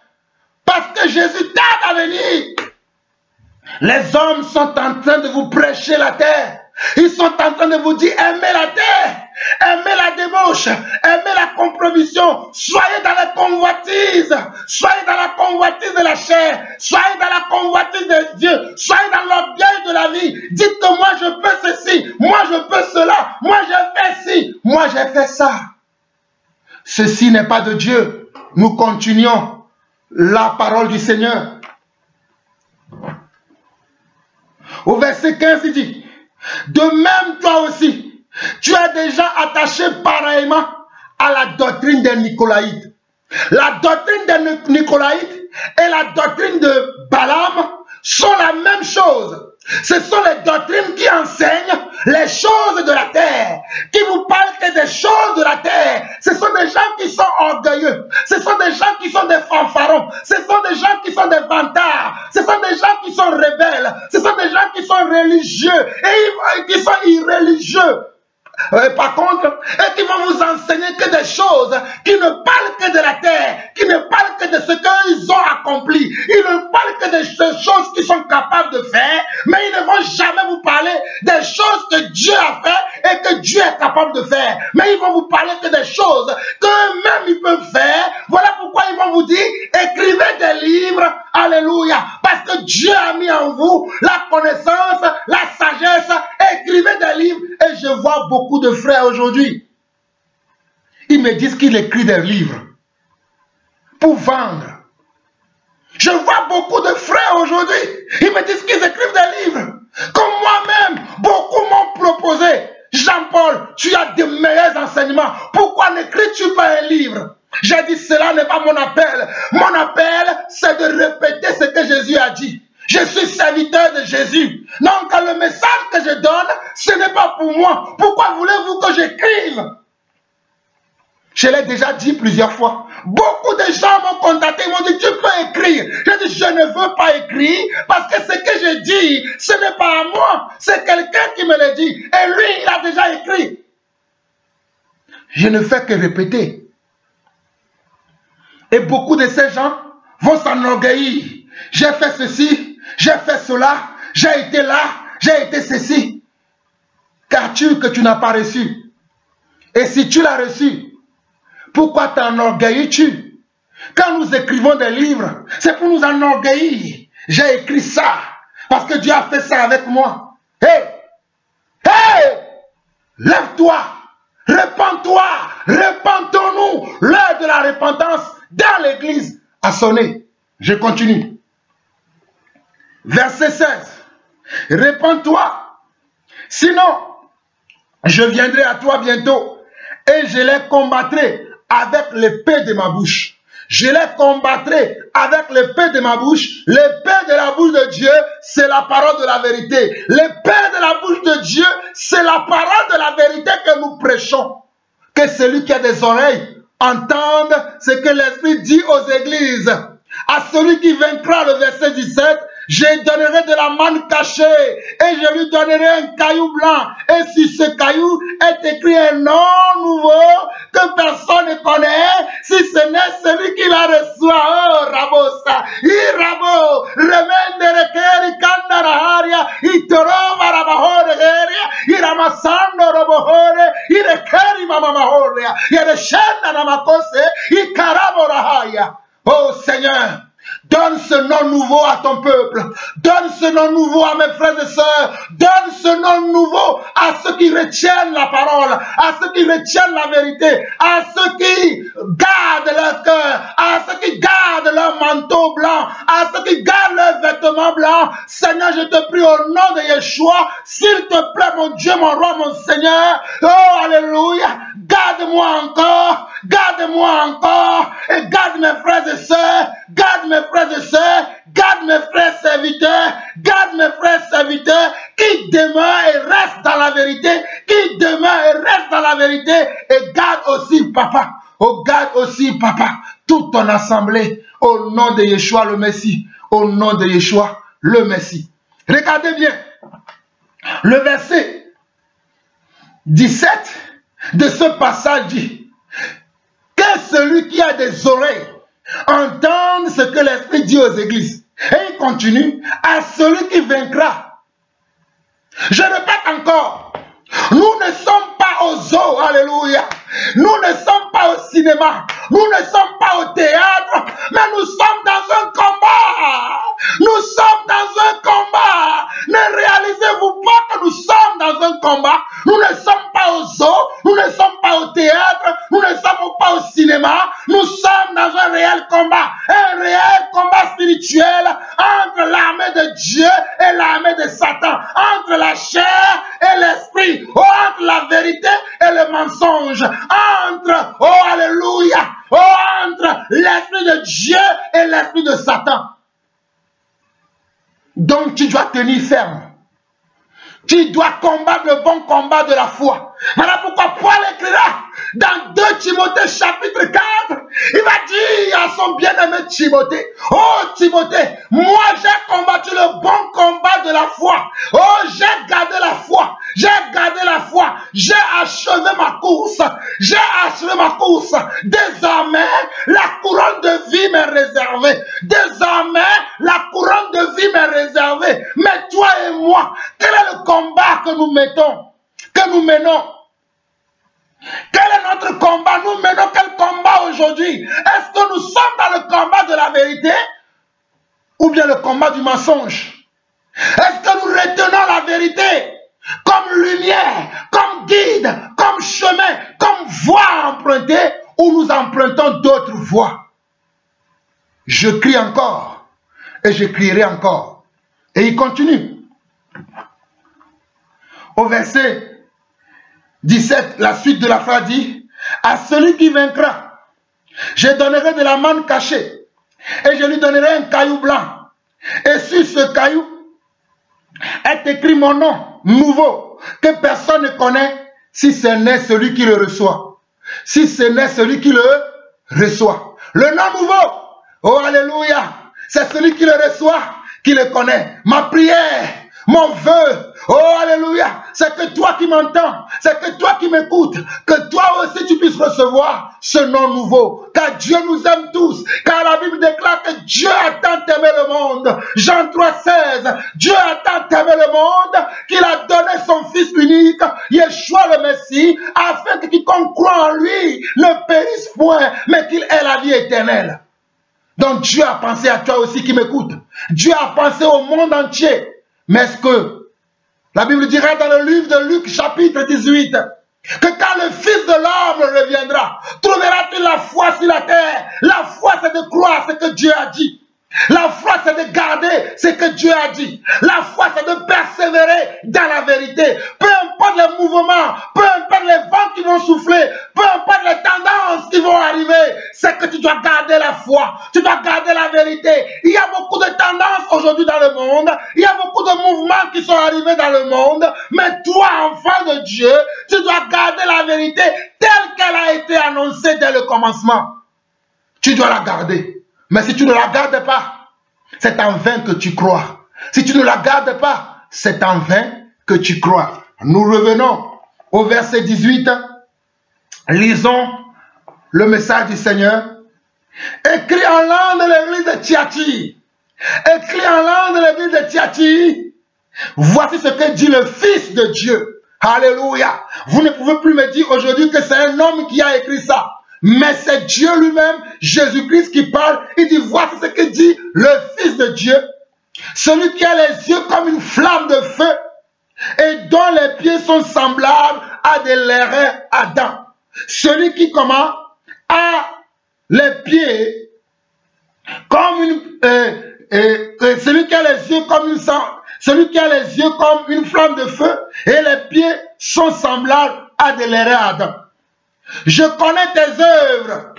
Parce que Jésus tarde à venir. Les hommes sont en train de vous prêcher la terre. Ils sont en train de vous dire, aimez la terre, aimez la débauche, aimez la compromission, soyez dans la convoitise, soyez dans la convoitise de la chair, soyez dans la convoitise de Dieu, soyez dans l'orgueil de la vie. Dites que moi je peux ceci, moi je peux cela, moi j'ai fait ci, moi j'ai fait ça. Ceci n'est pas de Dieu. Nous continuons la parole du Seigneur. Au verset 15, il dit, de même toi aussi, tu es déjà attaché pareillement à la doctrine des Nicolaïtes. La doctrine des Nicolaïtes et la doctrine de Balaam sont la même chose. Ce sont les doctrines qui enseignent les choses de la terre, qui vous parlent que des choses de la terre. Ce sont des gens qui sont orgueilleux, ce sont des gens qui sont des fanfarons, ce sont des gens qui sont des vantards, ce sont des gens qui sont rebelles, ce sont des gens qui sont religieux et qui sont irréligieux. Par contre, et qui vont vous enseigner que des choses qui ne parlent que de la terre, qui ne parlent que de ce qu'ils ont accompli. Ils ne parlent que des choses qu'ils sont capables de faire, mais ils ne vont jamais vous parler des choses que Dieu a fait et que Dieu est capable de faire. Mais ils vont vous parler que des choses qu'eux-mêmes ils peuvent faire. Voilà pourquoi ils vont vous dire, écrivez des livres, alléluia, parce que Dieu a mis en vous la connaissance, la sagesse, écrivez des livres. Et je vois beaucoup de frères aujourd'hui, ils me disent qu'ils écrivent des livres pour vendre. Je vois beaucoup de frères aujourd'hui, ils me disent qu'ils écrivent des livres. Comme moi-même, beaucoup m'ont proposé, Jean-Paul, tu as de meilleurs enseignements, pourquoi n'écris-tu pas un livre? J'ai dit, cela n'est pas mon appel. Mon appel, c'est de répéter ce que Jésus a dit. Je suis serviteur de Jésus. Donc, le message que je donne, ce n'est pas pour moi. Pourquoi voulez-vous que j'écrive? Je l'ai déjà dit plusieurs fois. Beaucoup de gens m'ont contacté, ils m'ont dit, tu peux écrire. J'ai dit, je ne veux pas écrire parce que ce que je dis, ce n'est pas à moi. C'est quelqu'un qui me le dit. Et lui, il a déjà écrit. Je ne fais que répéter. Et beaucoup de ces gens vont s'enorgueillir. J'ai fait ceci. J'ai fait cela, j'ai été là, j'ai été ceci. Qu'as-tu que tu n'as pas reçu? Et si tu l'as reçu, pourquoi t'enorgueillis-tu? Quand nous écrivons des livres, c'est pour nous enorgueillir. J'ai écrit ça, parce que Dieu a fait ça avec moi. Hey! Hey! Lève-toi, repens-toi, repentons-nous. L'heure de la repentance dans l'église a sonné. Je continue. Verset 16. Répands-toi, sinon je viendrai à toi bientôt et je les combattrai avec l'épée de ma bouche. Je les combattrai avec l'épée de ma bouche. L'épée de la bouche de Dieu, c'est la parole de la vérité. L'épée de la bouche de Dieu, c'est la parole de la vérité que nous prêchons. Que celui qui a des oreilles entende ce que l'Esprit dit aux églises. À celui qui vaincra, le verset 17, je donnerai de la manne cachée et je lui donnerai un caillou blanc. Et sur ce caillou est écrit un nom nouveau que personne ne connaît, si ce n'est celui qui la reçoit. Oh, Rabosa, Irabo, Remende Rekeri Kandaraharia, Itoro Marabahore Heria, Iramasando Robohore, Irekeri Mamamahoria, Yereshenda Namakose, Ikarabo Rahaya. Oh Seigneur, donne ce nom nouveau à ton peuple. Donne ce nom nouveau à mes frères et sœurs. Donne ce nom nouveau à ceux qui retiennent la parole, à ceux qui retiennent la vérité, à ceux qui gardent leur cœur, à ceux qui gardent leur manteau blanc, à ceux qui gardent leurs vêtements blancs. Seigneur, je te prie au nom de Yeshua, s'il te plaît, mon Dieu, mon roi, mon Seigneur. Oh, alléluia. Garde-moi encore, garde-moi encore, et garde mes frères et sœurs, garde mes frères et sœurs, garde mes frères serviteurs, garde mes frères serviteurs, qui demeurent et restent dans la vérité, qui demeurent et restent dans la vérité, et garde aussi, papa, oh, garde aussi, papa, toute ton assemblée, au nom de Yeshua le Messie, au nom de Yeshua le Messie. Regardez bien. Le verset 17 de ce passage dit que celui qui a des oreilles entende ce que l'Esprit dit aux églises. Et il continue, à celui qui vaincra. Je répète encore, nous ne sommes pas au zoo, alléluia. Nous ne sommes pas au cinéma, nous ne sommes pas au théâtre, mais nous sommes dans un combat. Nous sommes dans un combat. Ne réalisez-vous pas que nous sommes dans un combat? Nous ne sommes pas au zoo, nous ne sommes pas au théâtre, nous ne sommes pas au cinéma. Nous sommes dans un réel combat spirituel entre l'armée de Dieu et l'armée de Satan, entre la chair et l'esprit, entre la vérité et le mensonge, entre, oh alléluia, entre l'esprit de Dieu et l'esprit de Satan. Donc tu dois tenir ferme. Tu dois combattre le bon combat de la foi. Voilà pourquoi Paul écrira dans 2 Timothée chapitre 4, il va dire à son bien-aimé Timothée, oh Timothée, moi j'ai combattu le bon combat de la foi. Oh, j'ai gardé la foi. J'ai gardé la foi. J'ai achevé ma course. J'ai achevé ma course. Désormais, la couronne de vie m'est réservée. Désormais, la couronne de vie m'est réservée. Mais toi et moi, quel est le combat que nous mettons? Que nous menons? Quel est notre combat? Nous menons quel combat aujourd'hui? Est-ce que nous sommes dans le combat de la vérité ou bien le combat du mensonge? Est-ce que nous retenons la vérité comme lumière, comme guide, comme chemin, comme voie à emprunter, ou nous empruntons d'autres voies? Je crie encore et je crierai encore. Et il continue. Au verset 17, la suite de la phrase dit, à celui qui vaincra, je donnerai de la manne cachée et je lui donnerai un caillou blanc. Et sur ce caillou est écrit mon nom nouveau que personne ne connaît si ce n'est celui qui le reçoit. Si ce n'est celui qui le reçoit. Le nom nouveau, oh alléluia, c'est celui qui le reçoit, qui le connaît. Ma prière, mon vœu, oh alléluia, c'est que toi qui m'entends, c'est que toi qui m'écoutes, que toi aussi tu puisses recevoir ce nom nouveau. Car Dieu nous aime tous, car la Bible déclare que Dieu a tant aimé le monde. Jean 3,16, Dieu a tant aimé le monde qu'il a donné son Fils unique, Yeshua le Messie, afin que quiconque croit en lui ne périsse point, mais qu'il ait la vie éternelle. Donc Dieu a pensé à toi aussi qui m'écoute. Dieu a pensé au monde entier. Mais est-ce que la Bible dira dans le livre de Luc chapitre 18 que quand le Fils de l'homme reviendra, trouvera-t-il la foi sur la terre? La foi, c'est de croire ce que Dieu a dit. La foi, c'est de garder ce que Dieu a dit. La foi, c'est de persévérer dans la vérité. Peu importe les mouvements, peu importe les vents qui vont souffler, peu importe les tendances qui vont arriver, c'est que tu dois garder la foi. Tu dois garder la vérité. Il y a beaucoup de tendances aujourd'hui dans le monde. Il y a beaucoup de mouvements qui sont arrivés dans le monde. Mais toi, enfant de Dieu, tu dois garder la vérité telle qu'elle a été annoncée dès le commencement. Tu dois la garder. Mais si tu ne la gardes pas, c'est en vain que tu crois. Si tu ne la gardes pas, c'est en vain que tu crois. Nous revenons au verset 18. Lisons le message du Seigneur. Écrit en langue de l'église de Thyatire. Écrit en langue de l'église de Thyatire. Voici ce que dit le Fils de Dieu. Alléluia. Vous ne pouvez plus me dire aujourd'hui que c'est un homme qui a écrit ça. Mais c'est Dieu lui-même, Jésus-Christ qui parle. Il dit, voici ce que dit le Fils de Dieu. Celui qui a les yeux comme une flamme de feu et dont les pieds sont semblables à des lérins ardents. Celui qui comment a les pieds comme une... celui qui a les yeux comme une... Celui qui a les yeux comme une flamme de feu et les pieds sont semblables à des lérins ardents. Je connais tes œuvres,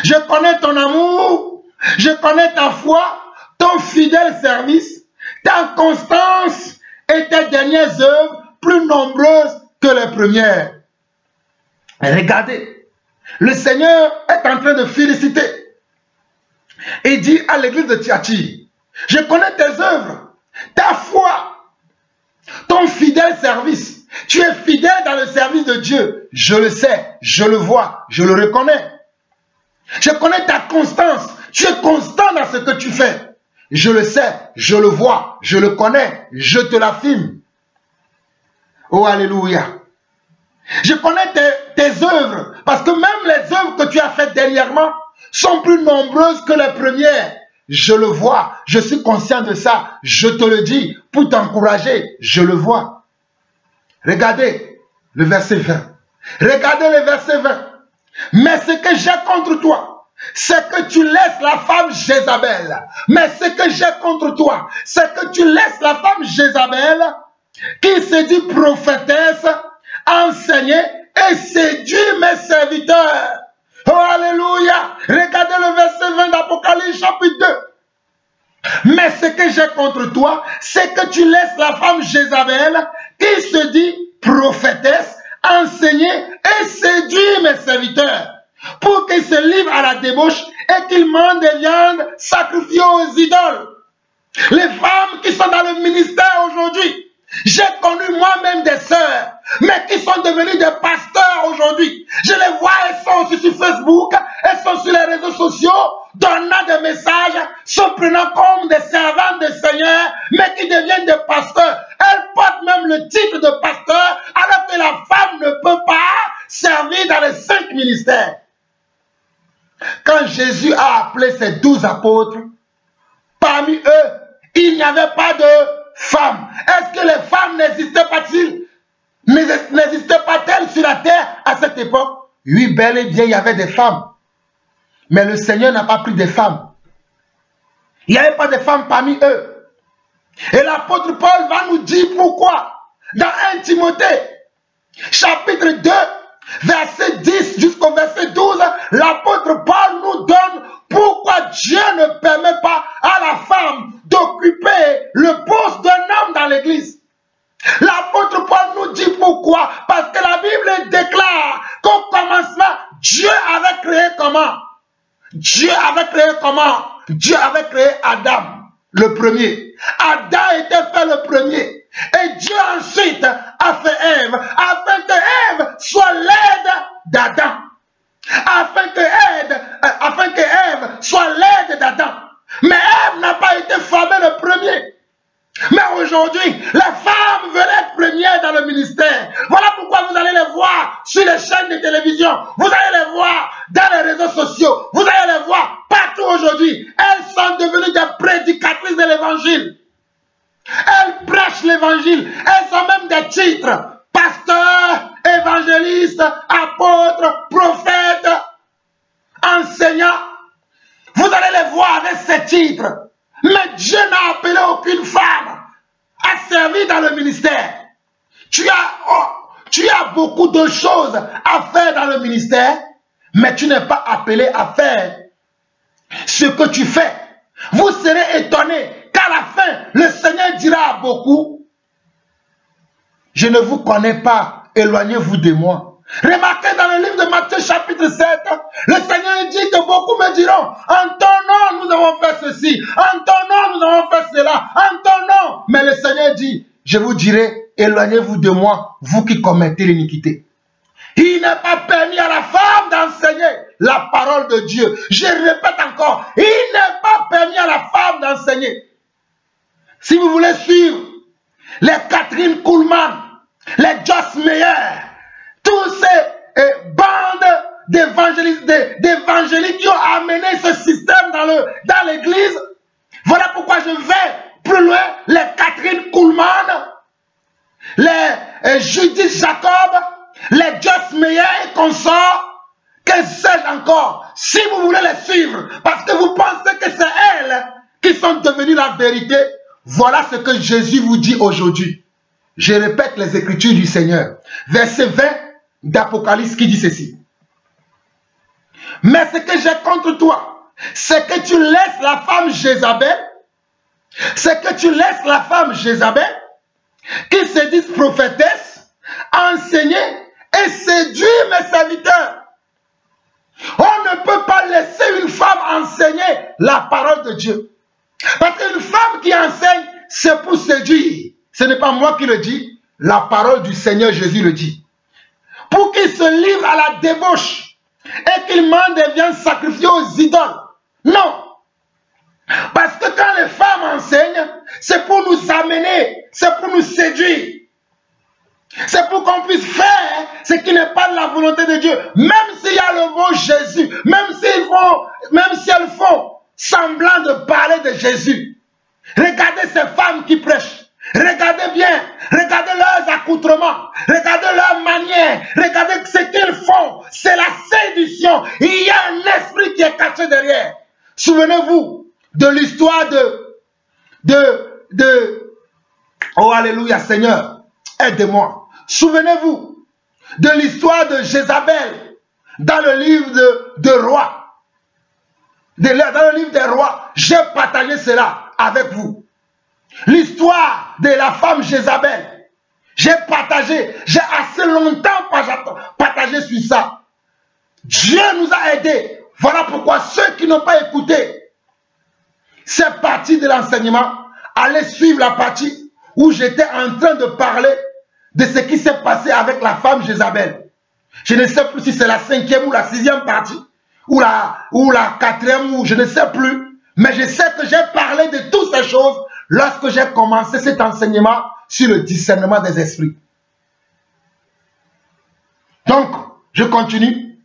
je connais ton amour, je connais ta foi, ton fidèle service, ta constance et tes dernières œuvres plus nombreuses que les premières. Regardez, le Seigneur est en train de féliciter et dit à l'église de Thyatire, je connais tes œuvres, ta foi, ton fidèle service. Tu es fidèle dans le service de Dieu. Je le sais, je le vois, je le reconnais. Je connais ta constance. Tu es constant dans ce que tu fais. Je le sais, je le vois, je le connais, je te l'affirme. Oh, alléluia. Je connais tes œuvres, parce que même les œuvres que tu as faites dernièrement sont plus nombreuses que les premières. Je le vois, je suis conscient de ça, je te le dis pour t'encourager, je le vois. Regardez le verset 20. Regardez le verset 20. Mais ce que j'ai contre toi, c'est que tu laisses la femme Jézabel. Mais ce que j'ai contre toi, c'est que tu laisses la femme Jézabel, qui se dit prophétesse, enseigner et séduire mes serviteurs. Oh, alléluia. Regardez le verset 20 d'Apocalypse chapitre 2. Mais ce que j'ai contre toi, c'est que tu laisses la femme Jézabel, qui se dit prophétesse, enseigner et séduire mes serviteurs, pour qu'ils se livrent à la débauche et qu'ils mangent des viandes sacrifiées aux idoles. Les femmes qui sont dans le ministère aujourd'hui, j'ai connu moi-même des sœurs, mais qui sont devenues des pasteurs aujourd'hui. Je les vois, elles sont aussi sur Facebook, elles sont sur les réseaux sociaux, donnant des messages, se prenant comme des servantes des seigneurs, mais qui deviennent des pasteurs. Elles portent même le titre de pasteur, alors que la femme ne peut pas servir dans les 5 ministères. Quand Jésus a appelé ses 12 apôtres, parmi eux, il n'y avait pas de femmes. Est-ce que les femmes n'existaient pas-elles sur la terre à cette époque? Oui, bel et bien, il y avait des femmes. Mais le Seigneur n'a pas pris des femmes. Il n'y avait pas de femmes parmi eux. Et l'apôtre Paul va nous dire pourquoi. Dans 1 Timothée, chapitre 2, verset 10 jusqu'au verset 12, l'apôtre Paul nous donne pourquoi Dieu ne permet pas à la femme d'occuper le poste d'un homme dans l'église. L'apôtre Paul nous dit pourquoi. Parce que la Bible déclare qu'au commencement, Dieu avait créé comment? Dieu avait créé comment? Dieu avait créé Adam, le premier. Adam était fait le premier. Et Dieu ensuite a fait Ève, afin que Ève soit l'aide d'Adam. Afin que Ève soit l'aide d'Adam. Mais Ève n'a pas été formée le premier. Mais aujourd'hui, les femmes veulent être premières dans le ministère. Voilà pourquoi vous allez les voir sur les chaînes de télévision. Vous allez les voir dans les réseaux sociaux. Vous allez les voir partout aujourd'hui. Elles sont devenues des prédicatrices de l'évangile. Elles prêchent l'évangile. Elles ont même des titres. Pasteur, évangéliste, apôtre, prophète, enseignant. Vous allez les voir avec ces titres. Mais Dieu n'a appelé aucune femme à servir dans le ministère. Tu as beaucoup de choses à faire dans le ministère, mais tu n'es pas appelé à faire ce que tu fais. Vous serez étonnés qu'à la fin, le Seigneur dira à beaucoup, je ne vous connais pas, éloignez-vous de moi. Remarquez dans le livre de Matthieu chapitre 7, le Seigneur dit que beaucoup me diront, en ton nom nous avons fait ceci, en ton nom nous avons fait cela, en ton nom. Mais le Seigneur dit, je vous dirai, éloignez-vous de moi, vous qui commettez l'iniquité. Il n'est pas permis à la femme d'enseigner la parole de Dieu. Je répète encore, il n'est pas permis à la femme d'enseigner. Si vous voulez suivre les Catherine Kuhlman, les Joss Meyer, tous ces bandes d'évangélistes qui ont amené ce système dans l'église, voilà pourquoi je vais plus loin, les Catherine Kuhlman, les Judith Jacob, les Joss Meyer et consorts, que sais-je encore, si vous voulez les suivre, parce que vous pensez que c'est elles qui sont devenues la vérité, voilà ce que Jésus vous dit aujourd'hui. Je répète les Écritures du Seigneur. Verset 20 d'Apocalypse qui dit ceci. Mais ce que j'ai contre toi, c'est que tu laisses la femme Jézabel, qui se dit prophétesse, enseigner et séduire mes serviteurs. On ne peut pas laisser une femme enseigner la parole de Dieu. Parce qu'une femme qui enseigne, c'est pour séduire. Ce n'est pas moi qui le dis, la parole du Seigneur Jésus le dit. Pour qu'ils se livrent à la débauche et qu'ils mangent des viandes sacrifiées aux idoles. Non. Parce que quand les femmes enseignent, c'est pour nous amener, c'est pour nous séduire. C'est pour qu'on puisse faire ce qui n'est pas de la volonté de Dieu. Même s'il y a le mot Jésus, même si elles font semblant de parler de Jésus. Regardez ces femmes qui prêchent. Regardez bien, regardez leurs accoutrements, regardez leurs manières, regardez ce qu'ils font. C'est la séduction. Il y a un esprit qui est caché derrière. Souvenez-vous de l'histoire oh alléluia Seigneur, aide-moi. Souvenez-vous de l'histoire de Jézabel dans le livre de Rois. Dans le livre des Rois, j'ai partagé cela avec vous. L'histoire de la femme Jézabel. J'ai assez longtemps partagé sur ça. Dieu nous a aidés. Voilà pourquoi ceux qui n'ont pas écouté cette partie de l'enseignement, allez suivre la partie où j'étais en train de parler de ce qui s'est passé avec la femme Jézabel. Je ne sais plus si c'est la 5e ou la 6e partie, ou la 4e, ou je ne sais plus. Mais je sais que j'ai parlé de toutes ces choses lorsque j'ai commencé cet enseignement sur le discernement des esprits. Donc, je continue.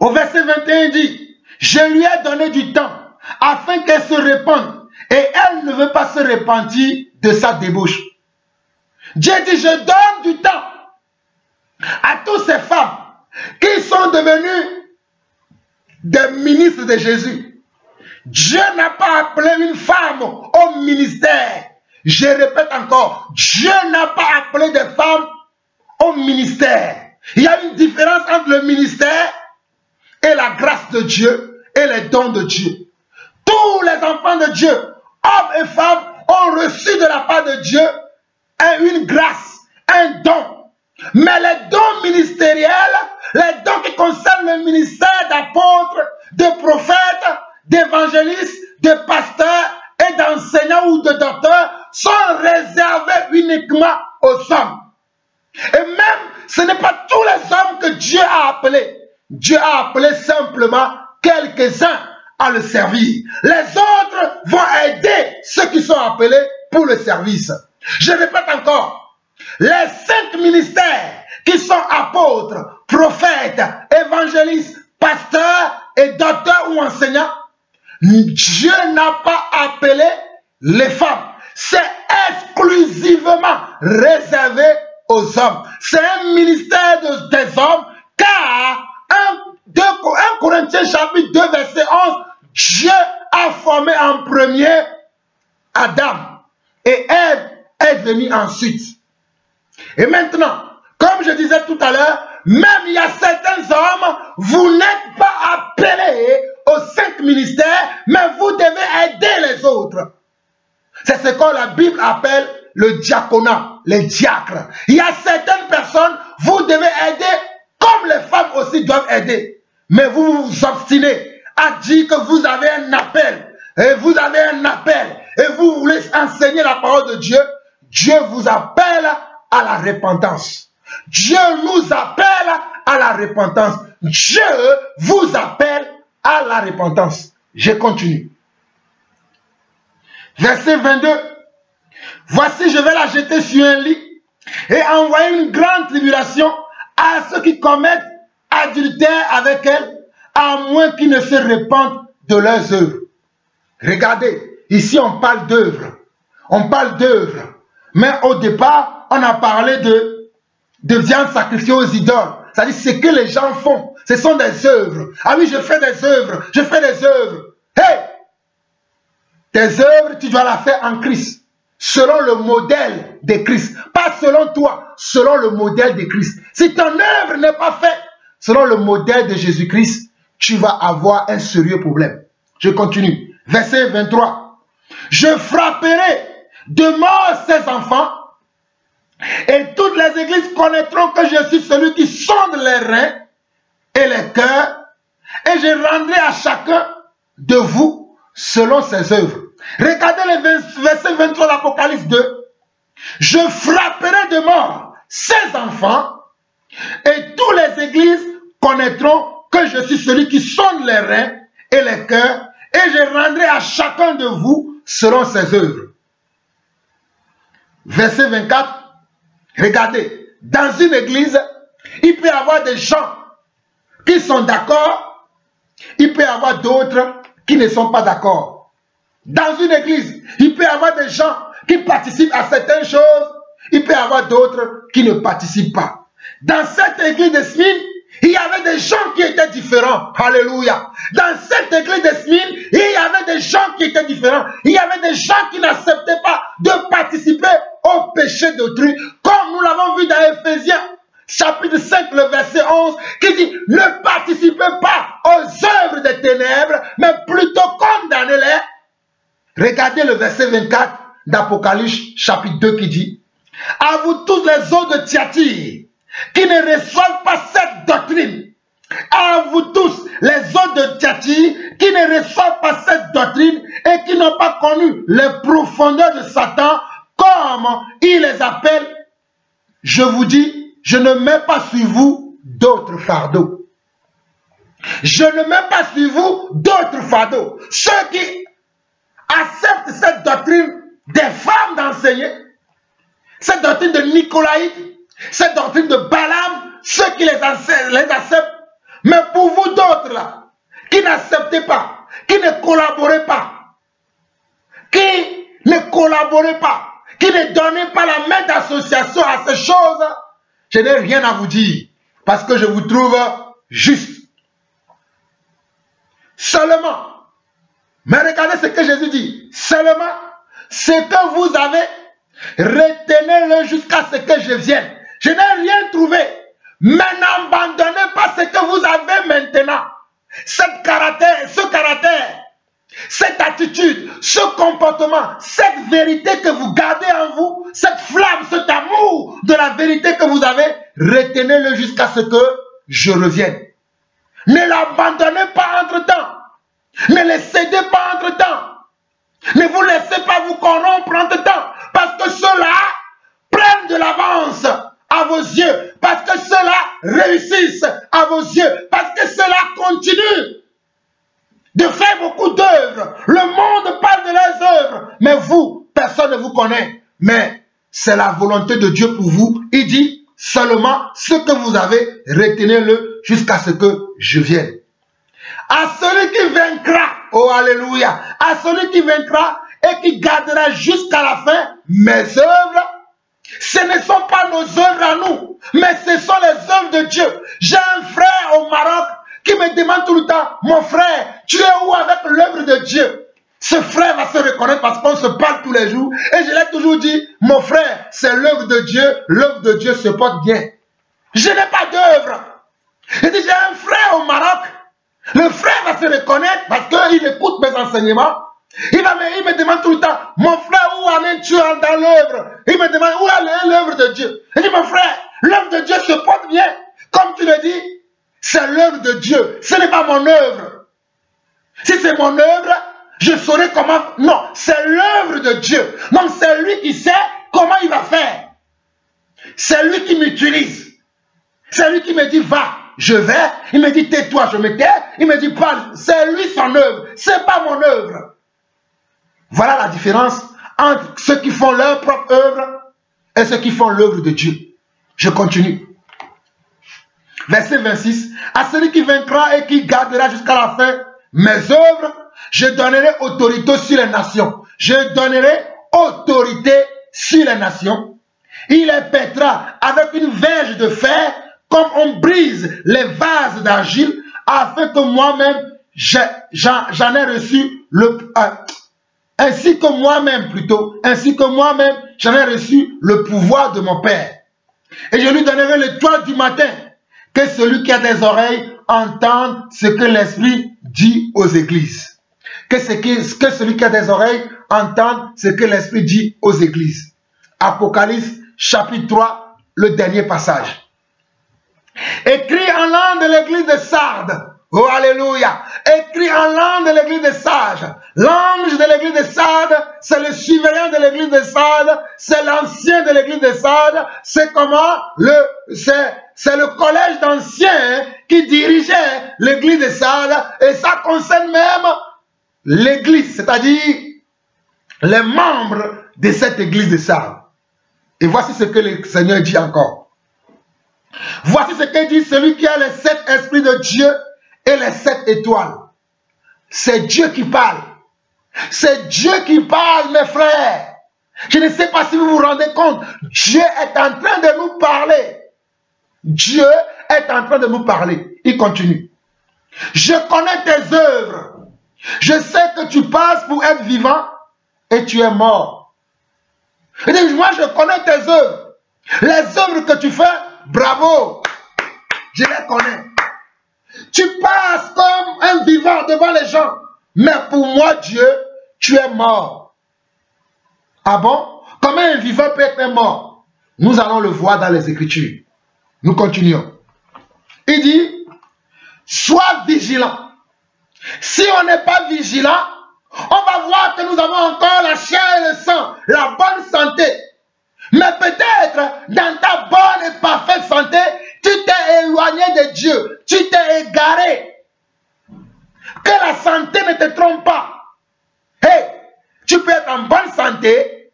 Au verset 21, il dit, « Je lui ai donné du temps afin qu'elle se répande et elle ne veut pas se repentir de sa débauche. » Dieu dit, je donne du temps à toutes ces femmes qui sont devenues des ministres de Jésus. Dieu n'a pas appelé une femme au ministère. Je répète encore, Dieu n'a pas appelé des femmes au ministère. Il y a une différence entre le ministère et la grâce de Dieu et les dons de Dieu. Tous les enfants de Dieu, hommes et femmes, ont reçu de la part de Dieu une grâce, un don. Mais les dons ministériels, les dons qui concernent le ministère d'apôtres, de prophètes, d'évangélistes, de pasteurs et d'enseignants ou de docteurs sont réservés uniquement aux hommes. Et même, ce n'est pas tous les hommes que Dieu a appelés. Dieu a appelé simplement quelques-uns à le servir. Les autres vont aider ceux qui sont appelés pour le service. Je répète encore, les 5 ministères qui sont apôtres, prophètes, évangélistes, pasteurs et docteurs ou enseignants, Dieu n'a pas appelé les femmes. C'est exclusivement réservé aux hommes. C'est un ministère des hommes, car 1 Corinthiens chapitre 2 verset 11, Dieu a formé en premier Adam et Ève est venue ensuite. Et maintenant, comme je disais tout à l'heure, même il y a certains hommes, vous n'êtes pas appelés aux 5 ministères, mais vous devez aider les autres. C'est ce que la Bible appelle le diaconat, les diacres. Il y a certaines personnes, vous devez aider comme les femmes aussi doivent aider. Mais vous vous obstinez à dire que vous avez un appel, et vous avez un appel, et vous voulez enseigner la parole de Dieu. Dieu vous appelle à la repentance. Dieu nous appelle à la repentance. Dieu vous appelle à la repentance. Je continue. Verset 22. Voici, je vais la jeter sur un lit et envoyer une grande tribulation à ceux qui commettent adultère avec elle, à moins qu'ils ne se repentent de leurs œuvres. Regardez, ici on parle d'œuvres. On parle d'œuvres. Mais au départ, on a parlé de viande sacrifiée aux idoles. C'est-à-dire ce que les gens font. Ce sont des œuvres. Ah oui, je fais des œuvres. Je fais des œuvres. Hey! Tes œuvres, tu dois la faire en Christ. Selon le modèle de Christ. Pas selon toi, selon le modèle de Christ. Si ton œuvre n'est pas faite selon le modèle de Jésus-Christ, tu vas avoir un sérieux problème. Je continue. Verset 23. Je frapperai de mort ces enfants, et toutes les églises connaîtront que je suis celui qui sonde les reins et les cœurs, et je rendrai à chacun de vous selon ses œuvres. Regardez le verset 23 de l'Apocalypse 2. Je frapperai de mort ces enfants et toutes les églises connaîtront que je suis celui qui sonde les reins et les cœurs et je rendrai à chacun de vous selon ses œuvres. Verset 24. Regardez, dans une église, il peut y avoir des gens qui sont d'accord, il peut y avoir d'autres qui ne sont pas d'accord. Dans une église, il peut y avoir des gens qui participent à certaines choses, il peut y avoir d'autres qui ne participent pas. Dans cette église de Smyrne, il y avait des gens qui étaient différents. Alléluia. Dans cette église de Smyrne, il y avait des gens qui étaient différents. Il y avait des gens qui n'acceptaient pas de participer au péché d'autrui, comme nous l'avons vu dans Éphésiens, chapitre 5, le verset 11, qui dit, ne participez pas aux œuvres des ténèbres, mais plutôt condamnez-les. Regardez le verset 24 d'Apocalypse, chapitre 2, qui dit, à vous tous les autres de Thyatire, qui ne reçoivent pas cette doctrine. À vous tous, les autres de Thyatire, qui ne reçoivent pas cette doctrine et qui n'ont pas connu les profondeurs de Satan, comme il les appelle, je vous dis, je ne mets pas sur vous d'autres fardeaux. Je ne mets pas sur vous d'autres fardeaux. Ceux qui acceptent cette doctrine des femmes d'enseigner, cette doctrine de Nicolaïte, cette doctrine de Balaam, ceux qui les acceptent, mais pour vous d'autres là, qui n'acceptez pas, qui ne collaborez pas, qui ne collaborez pas, qui ne donnez pas la main d'association à ces choses, je n'ai rien à vous dire, parce que je vous trouve juste. Seulement, mais regardez ce que Jésus dit, seulement ce que vous avez, retenez-le jusqu'à ce que je vienne. Je n'ai rien trouvé, mais n'abandonnez pas ce que vous avez maintenant. Ce caractère, cette attitude, ce comportement, cette vérité que vous gardez en vous, cette flamme, cet amour de la vérité que vous avez, retenez-le jusqu'à ce que je revienne. Ne l'abandonnez pas entre-temps. Ne le cédez pas entre-temps. Ne vous laissez pas vous corrompre entre-temps. Parce que ceux-là prennent de l'avance à vos yeux. Parce que ceux-là réussissent à vos yeux. Parce que ceux-là continuent de faire beaucoup d'œuvres. Le monde parle de leurs œuvres. Mais vous, personne ne vous connaît. Mais c'est la volonté de Dieu pour vous. Il dit seulement ce que vous avez, retenez-le jusqu'à ce que je vienne. À celui qui vaincra, oh alléluia, à celui qui vaincra et qui gardera jusqu'à la fin mes œuvres, ce ne sont pas nos œuvres à nous, mais ce sont les œuvres de Dieu. J'ai un frère au Maroc qui me demande tout le temps, mon frère, tu es où avec l'œuvre de Dieu? Ce frère va se reconnaître parce qu'on se parle tous les jours. Et je l'ai toujours dit, mon frère, c'est l'œuvre de Dieu se porte bien. Je n'ai pas d'œuvre. J'ai dit, j'ai un frère au Maroc. Le frère va se reconnaître parce qu'il écoute mes enseignements. Il me demande tout le temps, mon frère, où en es-tu dans l'œuvre? Il me demande, où est l'œuvre de Dieu? Je dis, mon frère, l'œuvre de Dieu se porte bien. Comme tu le dis, c'est l'œuvre de Dieu. Ce n'est pas mon œuvre. Si c'est mon œuvre, je saurais comment... Non, c'est l'œuvre de Dieu. Donc c'est lui qui sait comment il va faire. C'est lui qui m'utilise. C'est lui qui me dit, va. Je vais, il me dit tais-toi, je me tais, il me dit parle, c'est lui son œuvre, c'est pas mon œuvre. Voilà la différence entre ceux qui font leur propre œuvre et ceux qui font l'œuvre de Dieu. Je continue. Verset 26. À celui qui vaincra et qui gardera jusqu'à la fin mes œuvres, je donnerai autorité sur les nations. Je donnerai autorité sur les nations. Il les pètera avec une verge de fer, comme on brise les vases d'argile, afin que moi-même, j'en ai reçu ainsi que moi-même, j'en ai reçu le pouvoir de mon Père. Et je lui donnerai l'étoile du matin, que celui qui a des oreilles entende ce que l'Esprit dit aux églises. Que celui qui a des oreilles entende ce que l'Esprit dit aux églises. Apocalypse, chapitre 3, le dernier passage. Écrit en langue de l'église de Sardes, Oh, alléluia. Écrit en langue de l'église des sages. L'ange de l'église des sages, c'est le surveillant de l'église des sages, c'est l'ancien de l'église des sages, c'est comment? C'est le collège d'anciens qui dirigeait l'église des sages, et ça concerne même l'église, c'est-à-dire les membres de cette église des sages. Et voici ce que le Seigneur dit encore. Voici ce que dit celui qui a les 7 esprits de Dieu et les 7 étoiles. C'est Dieu qui parle. C'est Dieu qui parle, mes frères. Je ne sais pas si vous vous rendez compte. Dieu est en train de nous parler. Dieu est en train de nous parler. Il continue. Je connais tes œuvres. Je sais que tu passes pour être vivant et tu es mort. Il dit, moi je connais tes œuvres. Les œuvres que tu fais, bravo. Je les connais. Tu passes comme un vivant devant les gens. Mais pour moi, Dieu, tu es mort. Ah bon? Comment un vivant peut être mort? Nous allons le voir dans les Écritures. Nous continuons. Il dit, sois vigilant. Si on n'est pas vigilant, on va voir que nous avons encore la chair et le sang, la bonne santé. Mais peut-être, dans ta bonne et parfaite santé, tu t'es éloigné de Dieu, tu t'es égaré. Que la santé ne te trompe pas. Hey, tu peux être en bonne santé,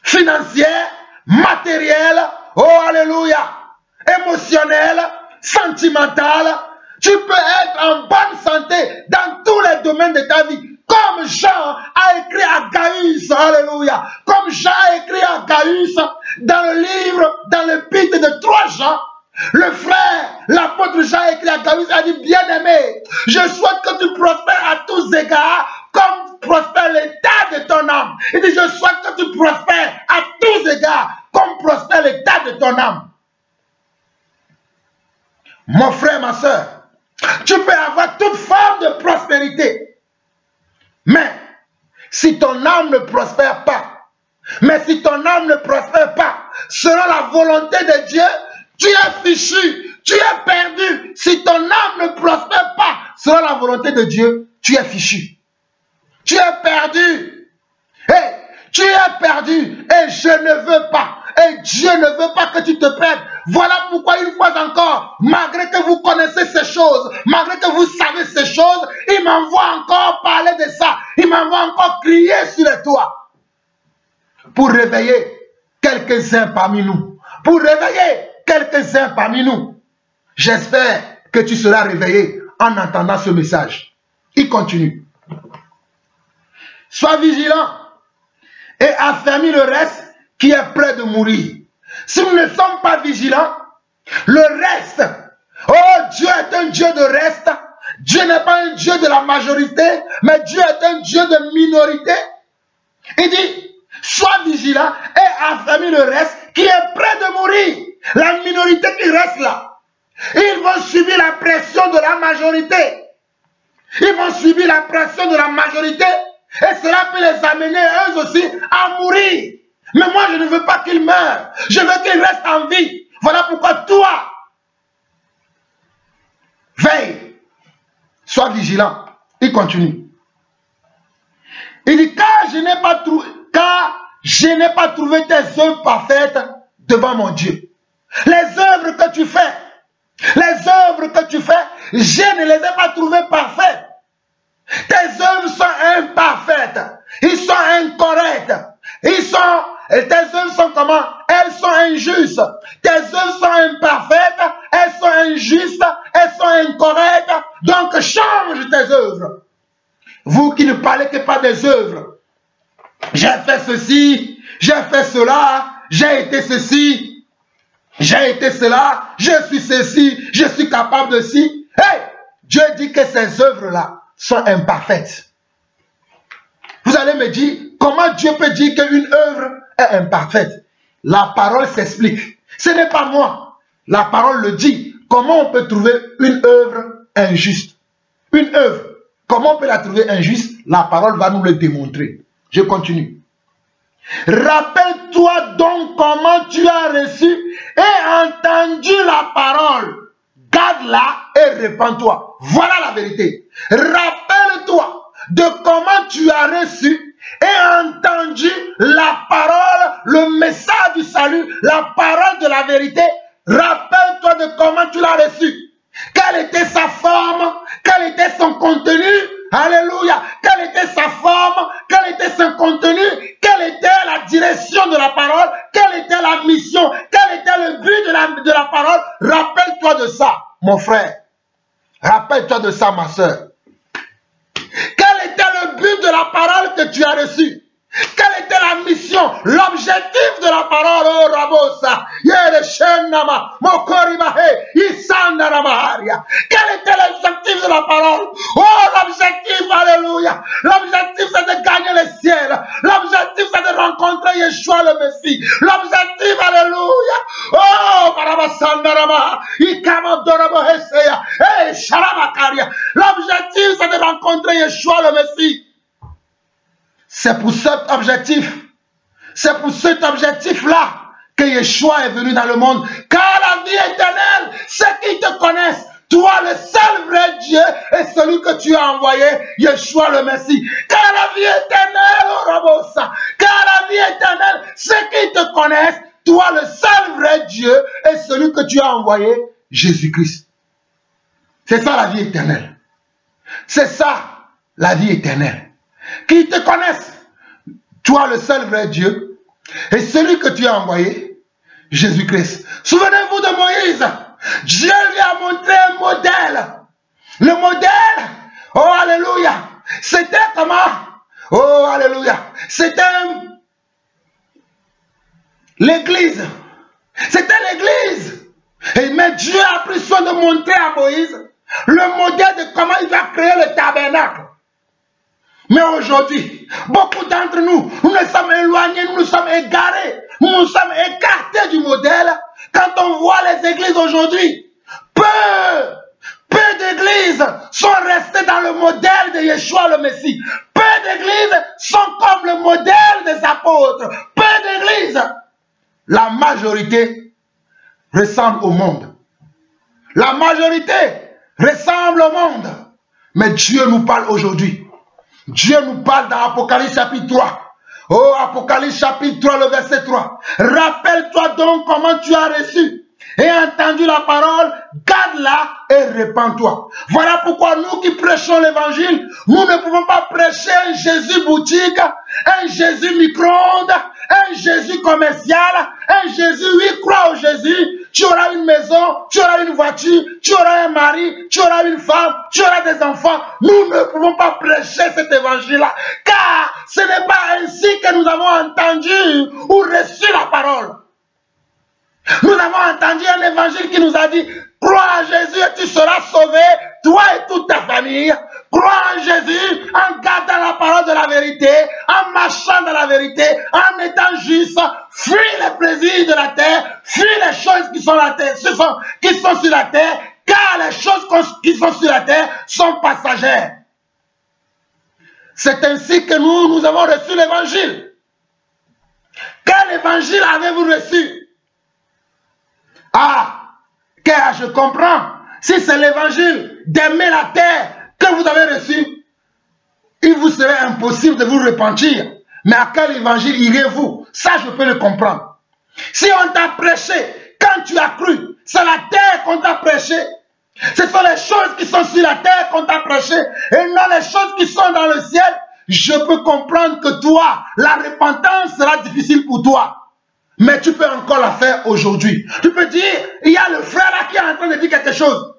financière, matérielle, oh alléluia, émotionnelle, sentimentale. Tu peux être en bonne santé dans tous les domaines de ta vie. Comme Jean a écrit à Gaius, alléluia. Comme Jean a écrit à Gaius dans le livre, dans l'épître de 3 Jean. Le frère, l'apôtre Jean a écrit à Gaius, a dit, bien-aimé, je souhaite que tu prospères à tous égards, comme prospère l'état de ton âme. Il dit, je souhaite que tu prospères à tous égards, comme prospère l'état de ton âme. Mon frère, ma soeur, tu peux avoir toute forme de prospérité. Mais, si ton âme ne prospère pas, selon la volonté de Dieu, tu es fichu, tu es perdu. Si ton âme ne prospère pas, selon la volonté de Dieu, tu es fichu. Tu es perdu. Hey, tu es perdu et je ne veux pas. Et Dieu ne veut pas que tu te perdes. Voilà pourquoi une fois encore, malgré que vous connaissez ces choses, malgré que vous savez ces choses, il m'envoie encore parler de ça. Il m'envoie encore crier sur les toits. Pour réveiller quelques-uns parmi nous. Pour réveiller quelques-uns parmi nous. J'espère que tu seras réveillé en entendant ce message. Il continue. Sois vigilant et affermis le reste qui est près de mourir. Si nous ne sommes pas vigilants, le reste, oh Dieu est un Dieu de reste, Dieu n'est pas un Dieu de la majorité, mais Dieu est un Dieu de minorité. Il dit, sois vigilant et affermis le reste qui est près de mourir. La minorité qui reste là, ils vont subir la pression de la majorité. Ils vont subir la pression de la majorité et cela peut les amener eux aussi à mourir. Mais moi, je ne veux pas qu'il meure. Je veux qu'il reste en vie. Voilà pourquoi toi, veille, sois vigilant. Il continue. Il dit, car je n'ai pas trouvé tes œuvres parfaites devant mon Dieu. Les œuvres que tu fais, je ne les ai pas trouvées parfaites. Tes œuvres sont imparfaites. Ils sont incorrectes. Tes œuvres sont comment? Elles sont injustes. Tes œuvres sont imparfaites. Elles sont injustes. Elles sont incorrectes. Donc change tes œuvres. Vous qui ne parlez que pas des œuvres. J'ai fait ceci. J'ai fait cela. J'ai été ceci. J'ai été cela. Je suis ceci. Je suis capable de ci. Hey! Dieu dit que ces œuvres-là sont imparfaites. Vous allez me dire, comment Dieu peut dire qu'une œuvre est imparfaite? La parole s'explique. Ce n'est pas moi. La parole le dit. Comment on peut trouver une œuvre injuste? Une œuvre, comment on peut la trouver injuste? La parole va nous le démontrer. Je continue. Rappelle-toi donc comment tu as reçu et entendu la parole. Garde garde-la et répands-toi. Voilà la vérité. Rappelle-toi de comment tu as reçu et entendu la parole, le message du salut, la parole de la vérité. Rappelle-toi de comment tu l'as reçu. Quelle était sa forme, quel était son contenu. Alléluia. Quelle était sa forme, quel était son contenu, quelle était la direction de la parole, quelle était la mission, quel était le but de la parole. Rappelle-toi de ça, mon frère. Rappelle-toi de ça, ma soeur. Quel était le but de la parole que tu as reçue? Quelle était la mission, l'objectif de la parole? Oh Rabosa, Yereshenama, Mokorimahe, Isandaramaharia. Quel était l'objectif de la parole? Oh, l'objectif, alléluia. L'objectif, c'est de gagner le ciel. L'objectif, c'est de rencontrer Yeshua le Messie. L'objectif, alléluia. Oh, Barabasandarama, Ikamodoraboheseya, hey, Sharabakaria. L'objectif, c'est de rencontrer Yeshua le Messie. C'est pour cet objectif-là que Yeshua est venu dans le monde. Car la vie éternelle, c'est qu'ils te connaissent. Toi, le seul vrai Dieu, et celui que tu as envoyé, Yeshua le Messie. Car la vie éternelle, oh Rabosa, car la vie éternelle, c'est qu'ils te connaissent. Toi, le seul vrai Dieu, et celui que tu as envoyé, Jésus-Christ. C'est ça la vie éternelle. C'est ça la vie éternelle. Qu'ils te connaissent, toi le seul vrai Dieu, et celui que tu as envoyé, Jésus-Christ. Souvenez-vous de Moïse. Dieu lui a montré un modèle. Le modèle, oh alléluia, c'était comment? Oh alléluia, c'était l'église. C'était l'église. Mais Dieu a pris soin de montrer à Moïse le modèle de comment il va créer le tabernacle. Mais aujourd'hui, beaucoup d'entre nous, nous nous sommes éloignés, nous nous sommes égarés, nous nous sommes écartés du modèle. Quand on voit les églises aujourd'hui, peu d'églises sont restées dans le modèle de Yeshua le Messie. Peu d'églises sont comme le modèle des apôtres. Peu d'églises. La majorité ressemble au monde. La majorité ressemble au monde. Mais Dieu nous parle aujourd'hui. Dieu nous parle dans Apocalypse chapitre 3. Oh, Apocalypse chapitre 3, le verset 3. Rappelle-toi donc comment tu as reçu et entendu la parole, garde-la et répands-toi. Voilà pourquoi nous qui prêchons l'évangile, nous ne pouvons pas prêcher un Jésus boutique, un Jésus micro-ondes, un Jésus commercial, un Jésus, oui, crois au Jésus. Tu auras une maison, tu auras une voiture, tu auras un mari, tu auras une femme, tu auras des enfants. Nous ne pouvons pas prêcher cet évangile-là, car ce n'est pas ainsi que nous avons entendu ou reçu la parole. Nous avons entendu un évangile qui nous a dit, crois en Jésus et tu seras sauvé, toi et toute ta famille. Crois en Jésus en gardant la parole de la vérité, en marchant dans la vérité, en étant juste. Fuis les plaisirs de la terre, fuis les choses qui sont, qui sont sur la terre, car les choses qui sont sur la terre sont passagères. C'est ainsi que nous avons reçu l'évangile. Quel évangile avez-vous reçu? Ah, car je comprends. Si c'est l'évangile d'aimer la terre que vous avez reçu, il vous serait impossible de vous repentir. Mais à quel évangile irez-vous? Ça, je peux le comprendre. Si on t'a prêché, quand tu as cru, c'est la terre qu'on t'a prêché. Ce sont les choses qui sont sur la terre qu'on t'a prêché et non les choses qui sont dans le ciel. Je peux comprendre que toi, la repentance sera difficile pour toi. Mais tu peux encore la faire aujourd'hui. Tu peux dire, il y a le frère là qui est en train de dire quelque chose.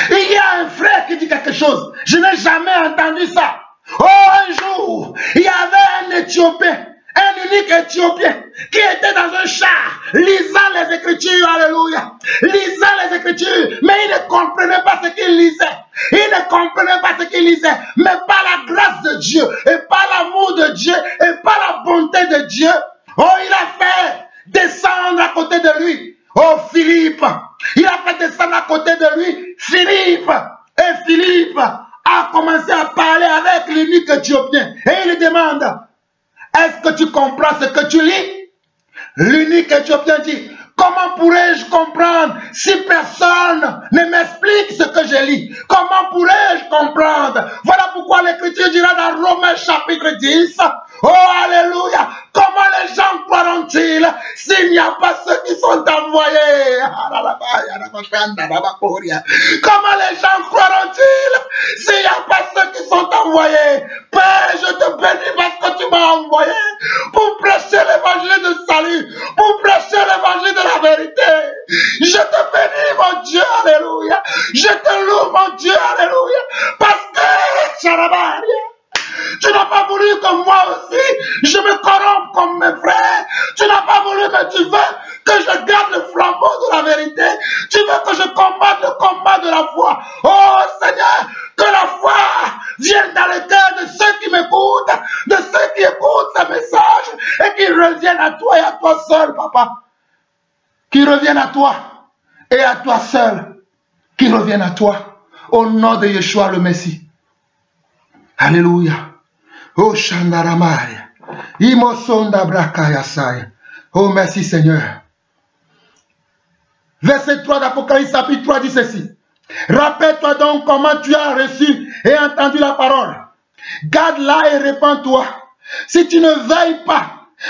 Il y a un frère qui dit quelque chose. Je n'ai jamais entendu ça. Oh, un jour, il y avait un Éthiopien, un unique Éthiopien, qui était dans un char, lisant les Écritures, alléluia, lisant les Écritures, mais il ne comprenait pas ce qu'il lisait. Il ne comprenait pas ce qu'il lisait, mais par la grâce de Dieu, et par l'amour de Dieu, et par la bonté de Dieu, oh, il a fait descendre à côté de lui, oh, Philippe, il a fait descendre à côté de lui, Philippe, et Philippe a commencé à parler avec l'unique Éthiopien. Et il lui demande, est-ce que tu comprends ce que tu lis? L'unique Éthiopien dit, Comment pourrais-je comprendre si personne ne m'explique ce que je lis? Comment pourrais-je comprendre? Voilà pourquoi l'Écriture dira dans Romains chapitre 10, oh alléluia, comment les gens croiront-ils s'il n'y a pas ceux qui sont envoyés? Comment les gens croiront-ils s'il n'y a pas ceux qui sont envoyés? Père, je te bénis parce que tu m'as envoyé pour prêcher l'évangile de salut, pour prêcher l'évangile de la vérité. Je te bénis, mon Dieu, alléluia. Je te loue, mon Dieu, alléluia. Parce que, tu n'as pas voulu que moi aussi, je me corrompe comme mes frères. Tu n'as pas voulu, mais tu veux que je garde le flambeau de la vérité. Tu veux que je combatte le combat de la foi. Oh Seigneur, que la foi vienne dans le cœur de ceux qui m'écoutent, de ceux qui écoutent ce message et qui reviennent à toi et à toi seul, papa. Qui reviennent à toi et à toi seul. Qui reviennent à toi au nom de Yeshua le Messie. Alléluia. Oh Shandaramari. Imosonda Brakayasai. Oh merci Seigneur. Verset 3 d'Apocalypse chapitre 3 dit ceci. Rappelle-toi donc comment tu as reçu et entendu la parole. Garde-la et répands-toi. Si tu ne veilles pas,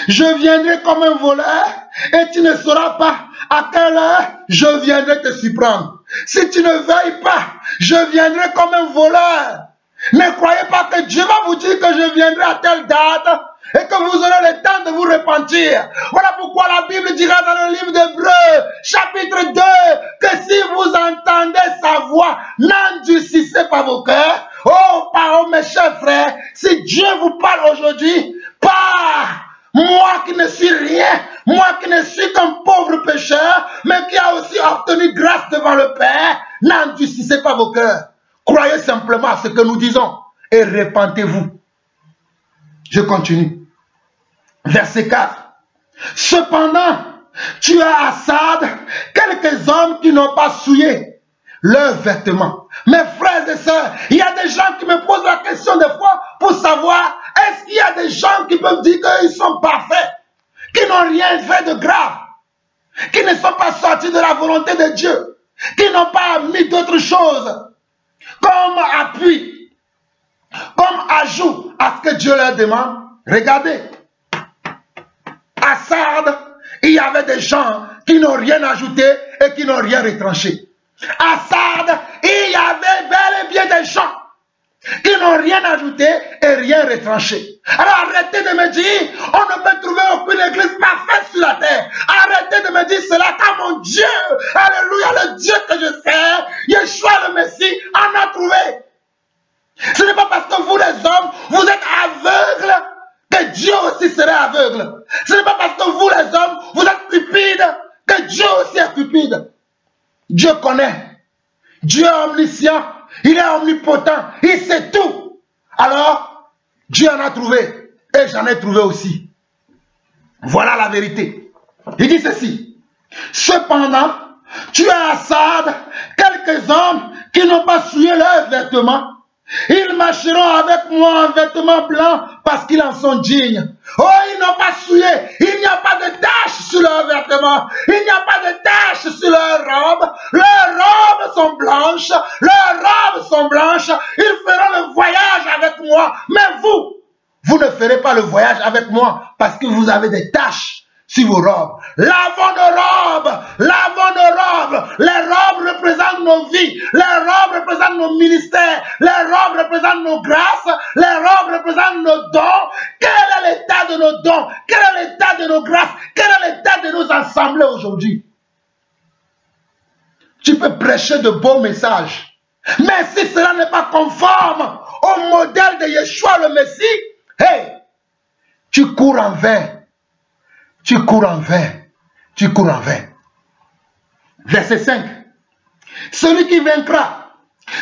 je viendrai comme un voleur et tu ne sauras pas à quelle heure je viendrai te surprendre. Si tu ne veilles pas, je viendrai comme un voleur. Ne croyez pas que Dieu va vous dire que je viendrai à telle date et que vous aurez le temps de vous repentir. Voilà pourquoi la Bible dira dans le livre d'Hébreux, chapitre 2, que si vous entendez sa voix, n'endurcissez pas vos cœurs. Oh, mes chers frères, si Dieu vous parle aujourd'hui, pas moi qui ne suis rien, moi qui ne suis qu'un pauvre pécheur, mais qui a aussi obtenu grâce devant le Père, n'endurcissez pas vos cœurs. Croyez simplement à ce que nous disons et repentez-vous. Je continue. Verset 4. Cependant, tu as à Sardes quelques hommes qui n'ont pas souillé leurs vêtements. Mes frères et sœurs, il y a des gens qui me posent la question des fois pour savoir, est-ce qu'il y a des gens qui peuvent dire qu'ils sont parfaits, qui n'ont rien fait de grave, qui ne sont pas sortis de la volonté de Dieu, qui n'ont pas mis d'autres choses comme appui, comme ajout à ce que Dieu leur demande. Regardez, à Sardes, il y avait des gens qui n'ont rien ajouté et qui n'ont rien retranché. À Sardes, il y avait bel et bien des gens qui n'ont rien ajouté et rien retranché. Alors arrêtez de me dire, on ne peut trouver aucune église parfaite sur la terre. Arrêtez de me dire cela, car mon Dieu, alléluia, le Dieu que je sers, Yeshua le Messie, en a trouvé. Ce n'est pas parce que vous les hommes, vous êtes aveugles, que Dieu aussi serait aveugle. Ce n'est pas parce que vous les hommes, vous êtes cupides, que Dieu aussi est cupide. Dieu connaît. Dieu est omniscient. Il est omnipotent. Il sait tout. Alors, Dieu en a trouvé. Et j'en ai trouvé aussi. Voilà la vérité. Il dit ceci. Cependant, tu as à Sardes quelques hommes qui n'ont pas souillé leurs vêtements. Ils marcheront avec moi en vêtements blancs parce qu'ils en sont dignes. Oh, ils n'ont pas souillé. Il n'y a pas de taches sur leurs vêtements. Il n'y a pas de taches sur leurs robes. Leurs robes sont blanches. Leurs robes sont blanches. Ils feront le voyage avec moi. Mais vous ne ferez pas le voyage avec moi parce que vous avez des taches sur vos robes. Lavons nos robes. Lavons nos robes. Les robes représentent nos vies. Les robes représentent nos ministères. Les robes représentent nos grâces. Les robes représentent nos dons. Quel est l'état de nos dons? Quel est l'état de nos grâces? Quel est l'état de nos assemblées aujourd'hui? Tu peux prêcher de beaux messages. Mais si cela n'est pas conforme au modèle de Yeshua le Messie, hey, tu cours en vain. Tu cours en vain. Tu cours en vain. Verset 5. Celui qui vaincra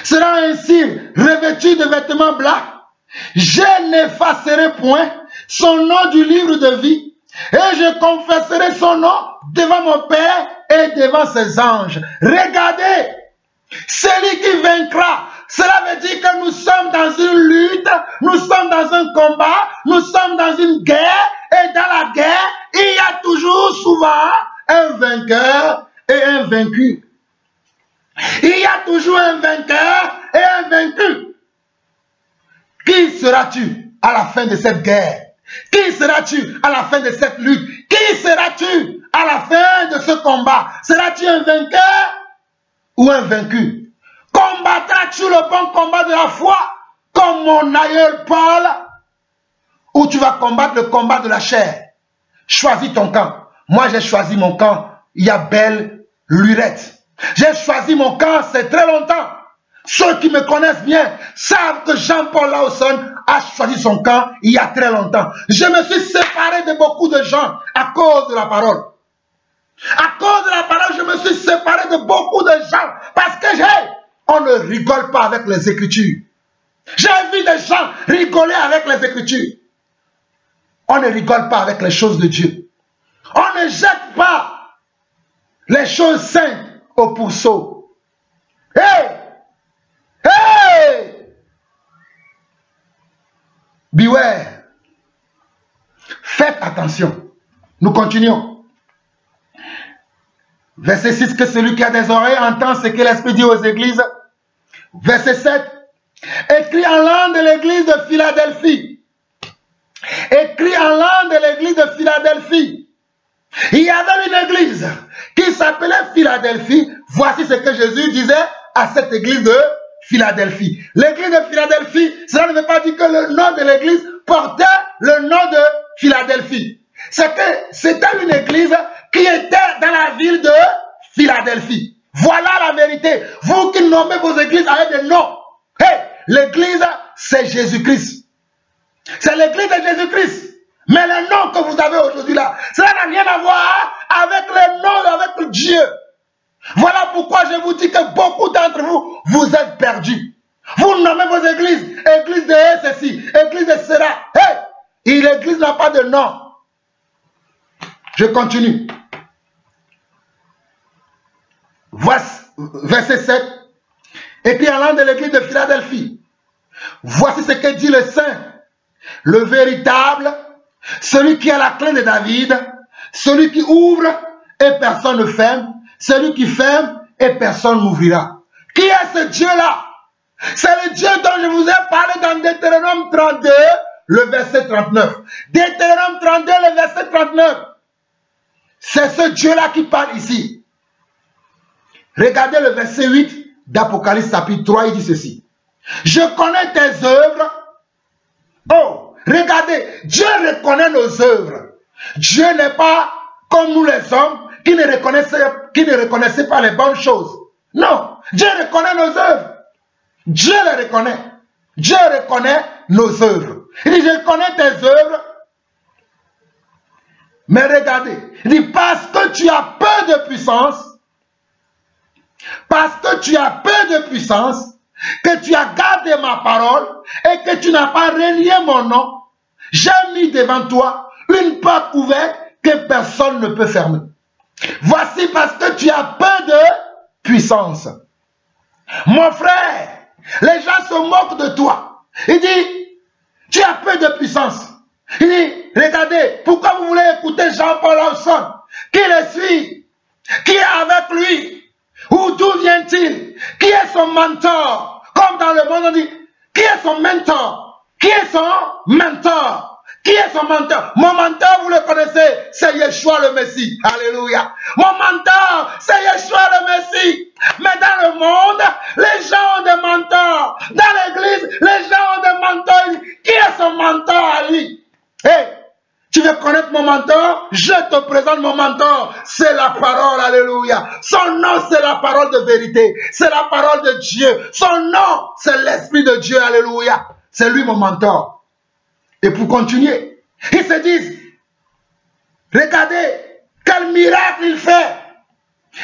sera ainsi revêtu de vêtements blancs. Je n'effacerai point son nom du livre de vie et je confesserai son nom devant mon Père et devant ses anges. Regardez, celui qui vaincra, cela veut dire que nous sommes dans une lutte, nous sommes dans un combat, nous sommes dans une guerre et dans la guerre, il y a toujours souvent un vainqueur et un vaincu. Il y a toujours un vainqueur et un vaincu. Qui seras-tu à la fin de cette guerre? Qui seras-tu à la fin de cette lutte? Qui seras-tu à la fin de ce combat? Seras-tu un vainqueur ou un vaincu? Combattras-tu le bon combat de la foi comme mon aïeul Paul, ou tu vas combattre le combat de la chair? Choisis ton camp. Moi, j'ai choisi mon camp. Il y a belle lurette. J'ai choisi mon camp, c'est très longtemps. Ceux qui me connaissent bien savent que Jean-Paul Lawson a choisi son camp il y a très longtemps. Je me suis séparé de beaucoup de gens à cause de la parole. À cause de la parole, je me suis séparé de beaucoup de gens parce que on ne rigole pas avec les Écritures. J'ai vu des gens rigoler avec les Écritures. On ne rigole pas avec les choses de Dieu. On ne jette pas les choses saintes au pourceau. Hey! Hey! Beware. Faites attention. Nous continuons. Verset 6, que celui qui a des oreilles entend ce que l'Esprit dit aux églises. Verset 7, écrit en langue de l'église de Philadelphie. Écrit en langue de l'église de Philadelphie. Il y avait une église qui s'appelait Philadelphie. Voici ce que Jésus disait à cette église de Philadelphie. L'église de Philadelphie, cela ne veut pas dire que le nom de l'église portait le nom de Philadelphie. C'est que c'était une église qui était dans la ville de Philadelphie. Voilà la vérité. Vous qui nommez vos églises avec des noms. Hey, l'église, c'est Jésus-Christ. C'est l'église de Jésus-Christ. Mais le nom que vous avez aujourd'hui là, cela n'a rien à voir avec le nom, avec Dieu. Voilà pourquoi je vous dis que beaucoup d'entre vous, vous êtes perdus. Vous nommez vos églises, église de ceci, église de cela. Hey, et l'église n'a pas de nom. Je continue. Voici, verset 7, écrit en langue de l'église de Philadelphie. Voici ce que dit le Saint, le véritable, celui qui a la clé de David, celui qui ouvre et personne ne ferme, celui qui ferme et personne n'ouvrira. Qui est ce Dieu-là? C'est le Dieu dont je vous ai parlé dans Deutéronome 32, le verset 39. Deutéronome 32, le verset 39. C'est ce Dieu-là qui parle ici. Regardez le verset 8 d'Apocalypse chapitre 3, il dit ceci. Je connais tes œuvres. Oh, regardez, Dieu reconnaît nos œuvres. Dieu n'est pas comme nous les hommes qui ne reconnaissaient pas les bonnes choses. Non, Dieu reconnaît nos œuvres. Dieu les reconnaît. Dieu reconnaît nos œuvres. Il dit, je connais tes œuvres. Mais regardez, il dit, parce que tu as peu de puissance, parce que tu as peu de puissance, que tu as gardé ma parole et que tu n'as pas renié mon nom, j'ai mis devant toi une porte ouverte que personne ne peut fermer. Voici parce que tu as peu de puissance. Mon frère, les gens se moquent de toi. Il dit, tu as peu de puissance. Il dit, regardez, pourquoi vous voulez écouter Jean-Paul Lawson? Qui le suit? Qui est avec lui? Ou d'où vient-il? Qui est son mentor? Comme dans le monde on dit, qui est son mentor? Qui est son mentor? Qui est son mentor? Mon mentor, vous le connaissez, c'est Yeshua le Messie. Alléluia. Mon mentor, c'est Yeshua le Messie. Mais dans le monde, les gens ont des mentors. Dans l'église, les gens ont des mentors. Qui est son mentor à lui? Hey, tu veux connaître mon mentor? Je te présente mon mentor. C'est la parole, alléluia. Son nom, c'est la parole de vérité. C'est la parole de Dieu. Son nom, c'est l'Esprit de Dieu, alléluia. C'est lui mon mentor. Et pour continuer, ils se disent, regardez, quel miracle il fait.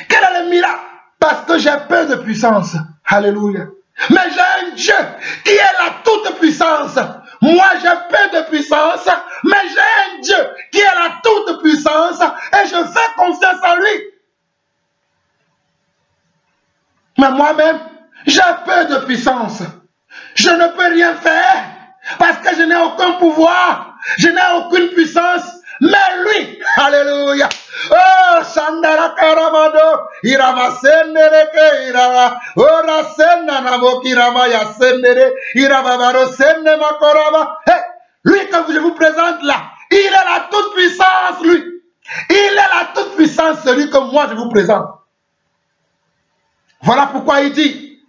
Quel est le miracle? Parce que j'ai peu de puissance. Alléluia. Mais j'ai un Dieu qui est la toute puissance. Moi, j'ai peu de puissance, mais j'ai un Dieu qui est la toute puissance et je fais confiance en lui. Mais moi-même, j'ai peu de puissance. Je ne peux rien faire parce que je n'ai aucun pouvoir, je n'ai aucune puissance. Mais lui, alléluia, oh, Shandara Karamado, Irama Sendereke, Irama, Ora Senna Namoki Rama Yasendere, Irama Baro Senne Makorama. Hey, lui que je vous présente là, il est la toute puissance, lui. Il est la toute puissance, celui que moi je vous présente. Voilà pourquoi il dit,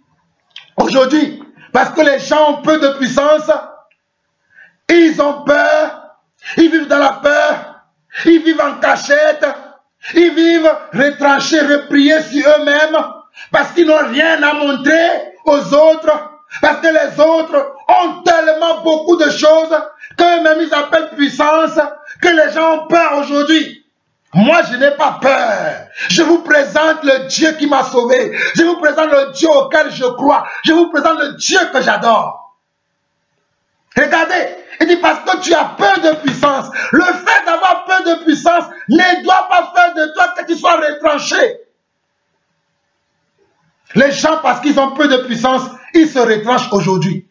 aujourd'hui, parce que les gens ont peu de puissance, ils ont peur, ils vivent dans la peur, ils vivent en cachette, ils vivent retranchés, repliés sur eux-mêmes, parce qu'ils n'ont rien à montrer aux autres, parce que les autres ont tellement beaucoup de choses qu'eux-mêmes ils appellent puissance, que les gens ont peur aujourd'hui. Moi, je n'ai pas peur. Je vous présente le Dieu qui m'a sauvé. Je vous présente le Dieu auquel je crois. Je vous présente le Dieu que j'adore. Regardez, il dit parce que tu as peur de puissance. Le fait d'avoir peur de puissance ne doit pas faire de toi que tu sois retranché. Les gens, parce qu'ils ont peu de puissance, ils se retranchent aujourd'hui.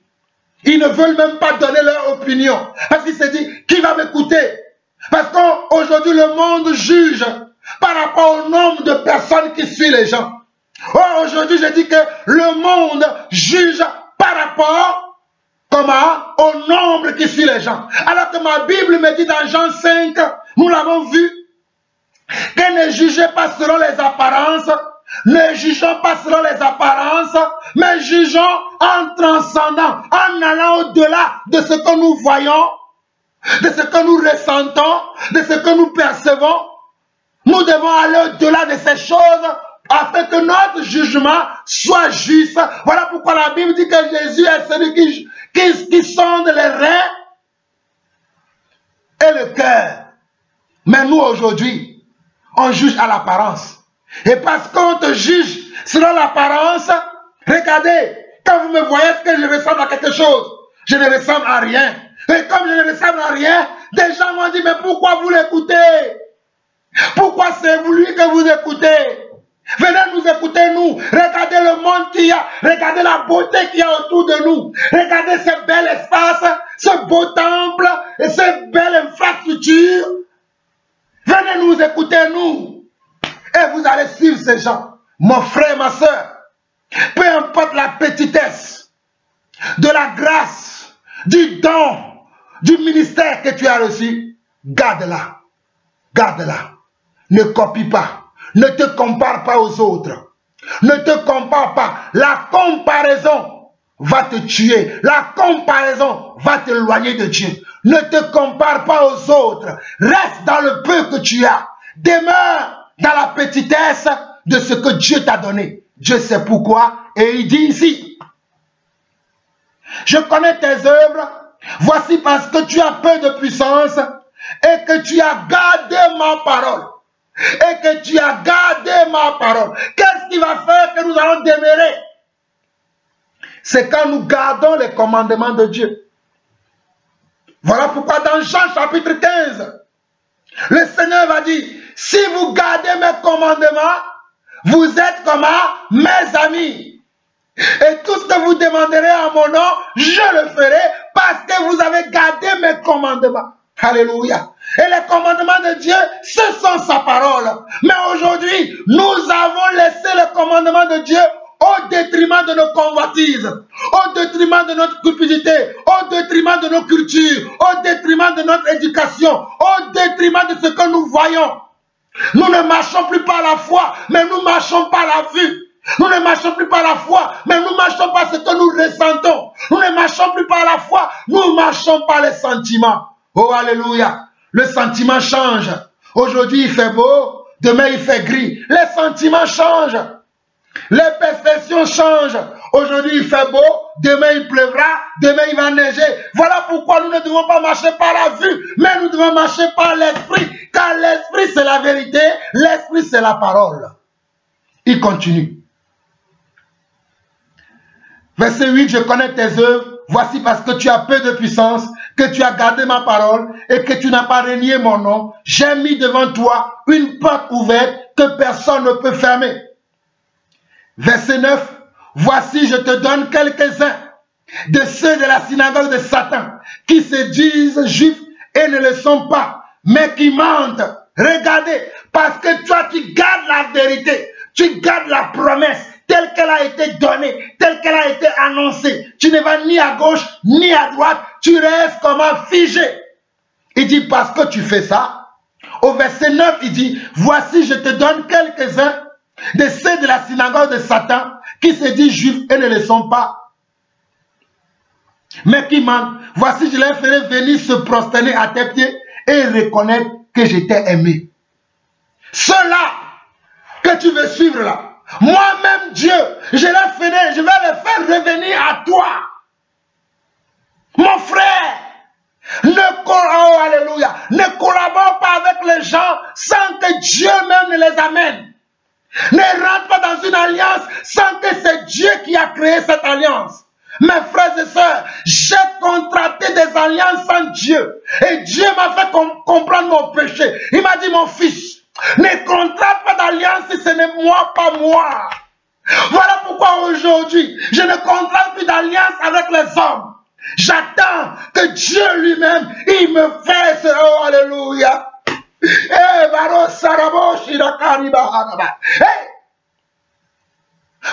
Ils ne veulent même pas donner leur opinion. Parce qu'ils se disent, qui va m'écouter? Parce qu'aujourd'hui, le monde juge par rapport au nombre de personnes qui suivent les gens. Oh, aujourd'hui, je dis que le monde juge par rapport au nombre qui suit les gens. Alors que ma Bible me dit dans Jean 5, nous l'avons vu, que ne jugez pas selon les apparences, ne jugeons pas selon les apparences, mais jugeons en transcendant, en allant au-delà de ce que nous voyons, de ce que nous ressentons, de ce que nous percevons. Nous devons aller au-delà de ces choses afin que notre jugement soit juste. Voilà pourquoi la Bible dit que Jésus est celui qui sonde les reins et le cœur. Mais nous aujourd'hui, on juge à l'apparence. Et parce qu'on te juge selon l'apparence, regardez, quand vous me voyez, est-ce que je ressemble à quelque chose? Je ne ressemble à rien. Et comme je ne ressemble à rien, des gens m'ont dit, mais pourquoi vous l'écoutez? Pourquoi c'est vous lui que vous écoutez? Venez nous écouter, nous. Regardez le monde qu'il y a. Regardez la beauté qu'il y a autour de nous. Regardez ce bel espace, ce beau temple et cette belle infrastructure. Venez nous écouter, nous. Et vous allez suivre ces gens. Mon frère, ma soeur, peu importe la petitesse de la grâce, du don, du ministère que tu as reçu, garde-la. Garde-la. Ne copie pas. Ne te compare pas aux autres. Ne te compare pas. La comparaison va te tuer. La comparaison va t'éloigner de Dieu. Ne te compare pas aux autres. Reste dans le peu que tu as. Demeure dans la petitesse de ce que Dieu t'a donné. Dieu sait pourquoi. Et il dit ici, je connais tes œuvres. Voici parce que tu as peu de puissance et que tu as gardé ma parole. Et que tu as gardé ma parole. Qu'est-ce qui va faire que nous allons demeurer? C'est quand nous gardons les commandements de Dieu. Voilà pourquoi dans Jean chapitre 15, le Seigneur va dire, si vous gardez mes commandements, vous êtes comme mes amis. Et tout ce que vous demanderez en mon nom, je le ferai parce que vous avez gardé mes commandements. Alléluia. Et les commandements de Dieu, ce sont sa parole. Mais aujourd'hui, nous avons laissé le commandement de Dieu au détriment de nos convoitises, au détriment de notre cupidité, au détriment de nos cultures, au détriment de notre éducation, au détriment de ce que nous voyons. Nous ne marchons plus par la foi, mais nous marchons par la vue. Nous ne marchons plus par la foi, mais nous marchons par ce que nous ressentons. Nous ne marchons plus par la foi, nous marchons par les sentiments. Oh, alléluia. Le sentiment change. Aujourd'hui, il fait beau. Demain, il fait gris. Les sentiments changent. Les perceptions changent. Aujourd'hui, il fait beau. Demain, il pleuvra. Demain, il va neiger. Voilà pourquoi nous ne devons pas marcher par la vue, mais nous devons marcher par l'esprit. Car l'esprit, c'est la vérité. L'esprit, c'est la parole. Il continue. Verset 8, je connais tes œuvres. Voici parce que tu as peu de puissance, que tu as gardé ma parole et que tu n'as pas renié mon nom. J'ai mis devant toi une porte ouverte que personne ne peut fermer. Verset 9. Voici, je te donne quelques-uns de ceux de la synagogue de Satan qui se disent juifs et ne le sont pas, mais qui mentent. Regardez, parce que toi qui vérité. Tu gardes la promesse telle qu'elle a été donnée, telle qu'elle a été annoncée. Tu ne vas ni à gauche, ni à droite. Tu restes comme un figé. Il dit, parce que tu fais ça, au verset 9, il dit, voici, je te donne quelques-uns de ceux de la synagogue de Satan qui se disent juifs et ne le sont pas, mais qui mentent. Voici, je les ferai venir se prosterner à tes pieds et reconnaître que je t'ai aimé. Ceux-là que tu veux suivre là, moi-même Dieu, je vais les faire revenir à toi. Mon frère, oh, alléluia, ne collabore pas avec les gens sans que Dieu même ne les amène. Ne rentre pas dans une alliance sans que c'est Dieu qui a créé cette alliance. Mes frères et sœurs, j'ai contracté des alliances sans Dieu. Et Dieu m'a fait comprendre mon péché. Il m'a dit, mon fils, ne contracte pas d'alliance si ce n'est moi, pas moi. Voilà pourquoi aujourd'hui, je ne contracte plus d'alliance avec les hommes. J'attends que Dieu lui-même, il me fasse, oh alléluia.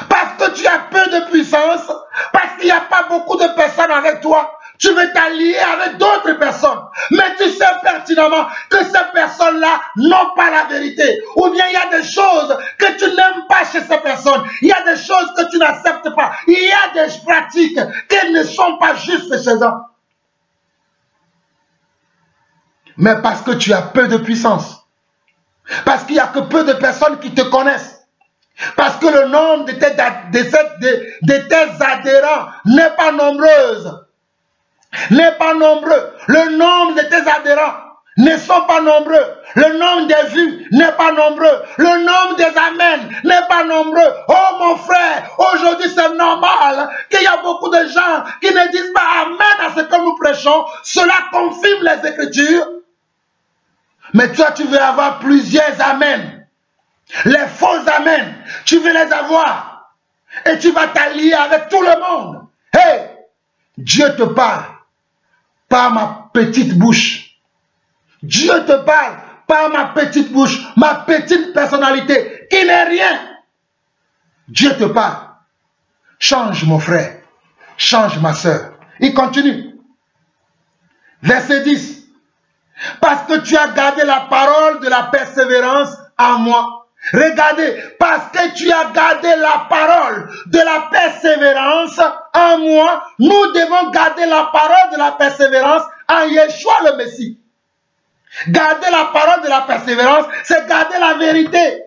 Parce que tu as peu de puissance, parce qu'il n'y a pas beaucoup de personnes avec toi, tu veux t'allier avec d'autres personnes. Mais tu sais pertinemment que ces personnes-là n'ont pas la vérité. Ou bien il y a des choses que tu n'aimes pas chez ces personnes. Il y a des choses que tu n'acceptes pas. Il y a des pratiques qui ne sont pas justes chez eux. Mais parce que tu as peu de puissance. Parce qu'il n'y a que peu de personnes qui te connaissent. Parce que le nombre de tes adhérents n'est pas nombreux. N'est pas nombreux. Le nombre de tes adhérents ne sont pas nombreux. Le nombre des vues n'est pas nombreux. Le nombre des amens n'est pas nombreux. Oh mon frère, aujourd'hui c'est normal qu'il y a beaucoup de gens qui ne disent pas amen à ce que nous prêchons. Cela confirme les Écritures. Mais toi, tu veux avoir plusieurs amens. Les faux amens, tu veux les avoir. Et tu vas t'allier avec tout le monde. Hey, Dieu te parle par ma petite bouche. Dieu te parle par ma petite bouche, ma petite personnalité, qui n'est rien. Dieu te parle. Change mon frère, change ma soeur. Il continue. Verset 10. Parce que tu as gardé la parole de la persévérance en moi. Regardez, parce que tu as gardé la parole de la persévérance en moi, nous devons garder la parole de la persévérance en Yeshua le Messie. Garder la parole de la persévérance, c'est garder la vérité.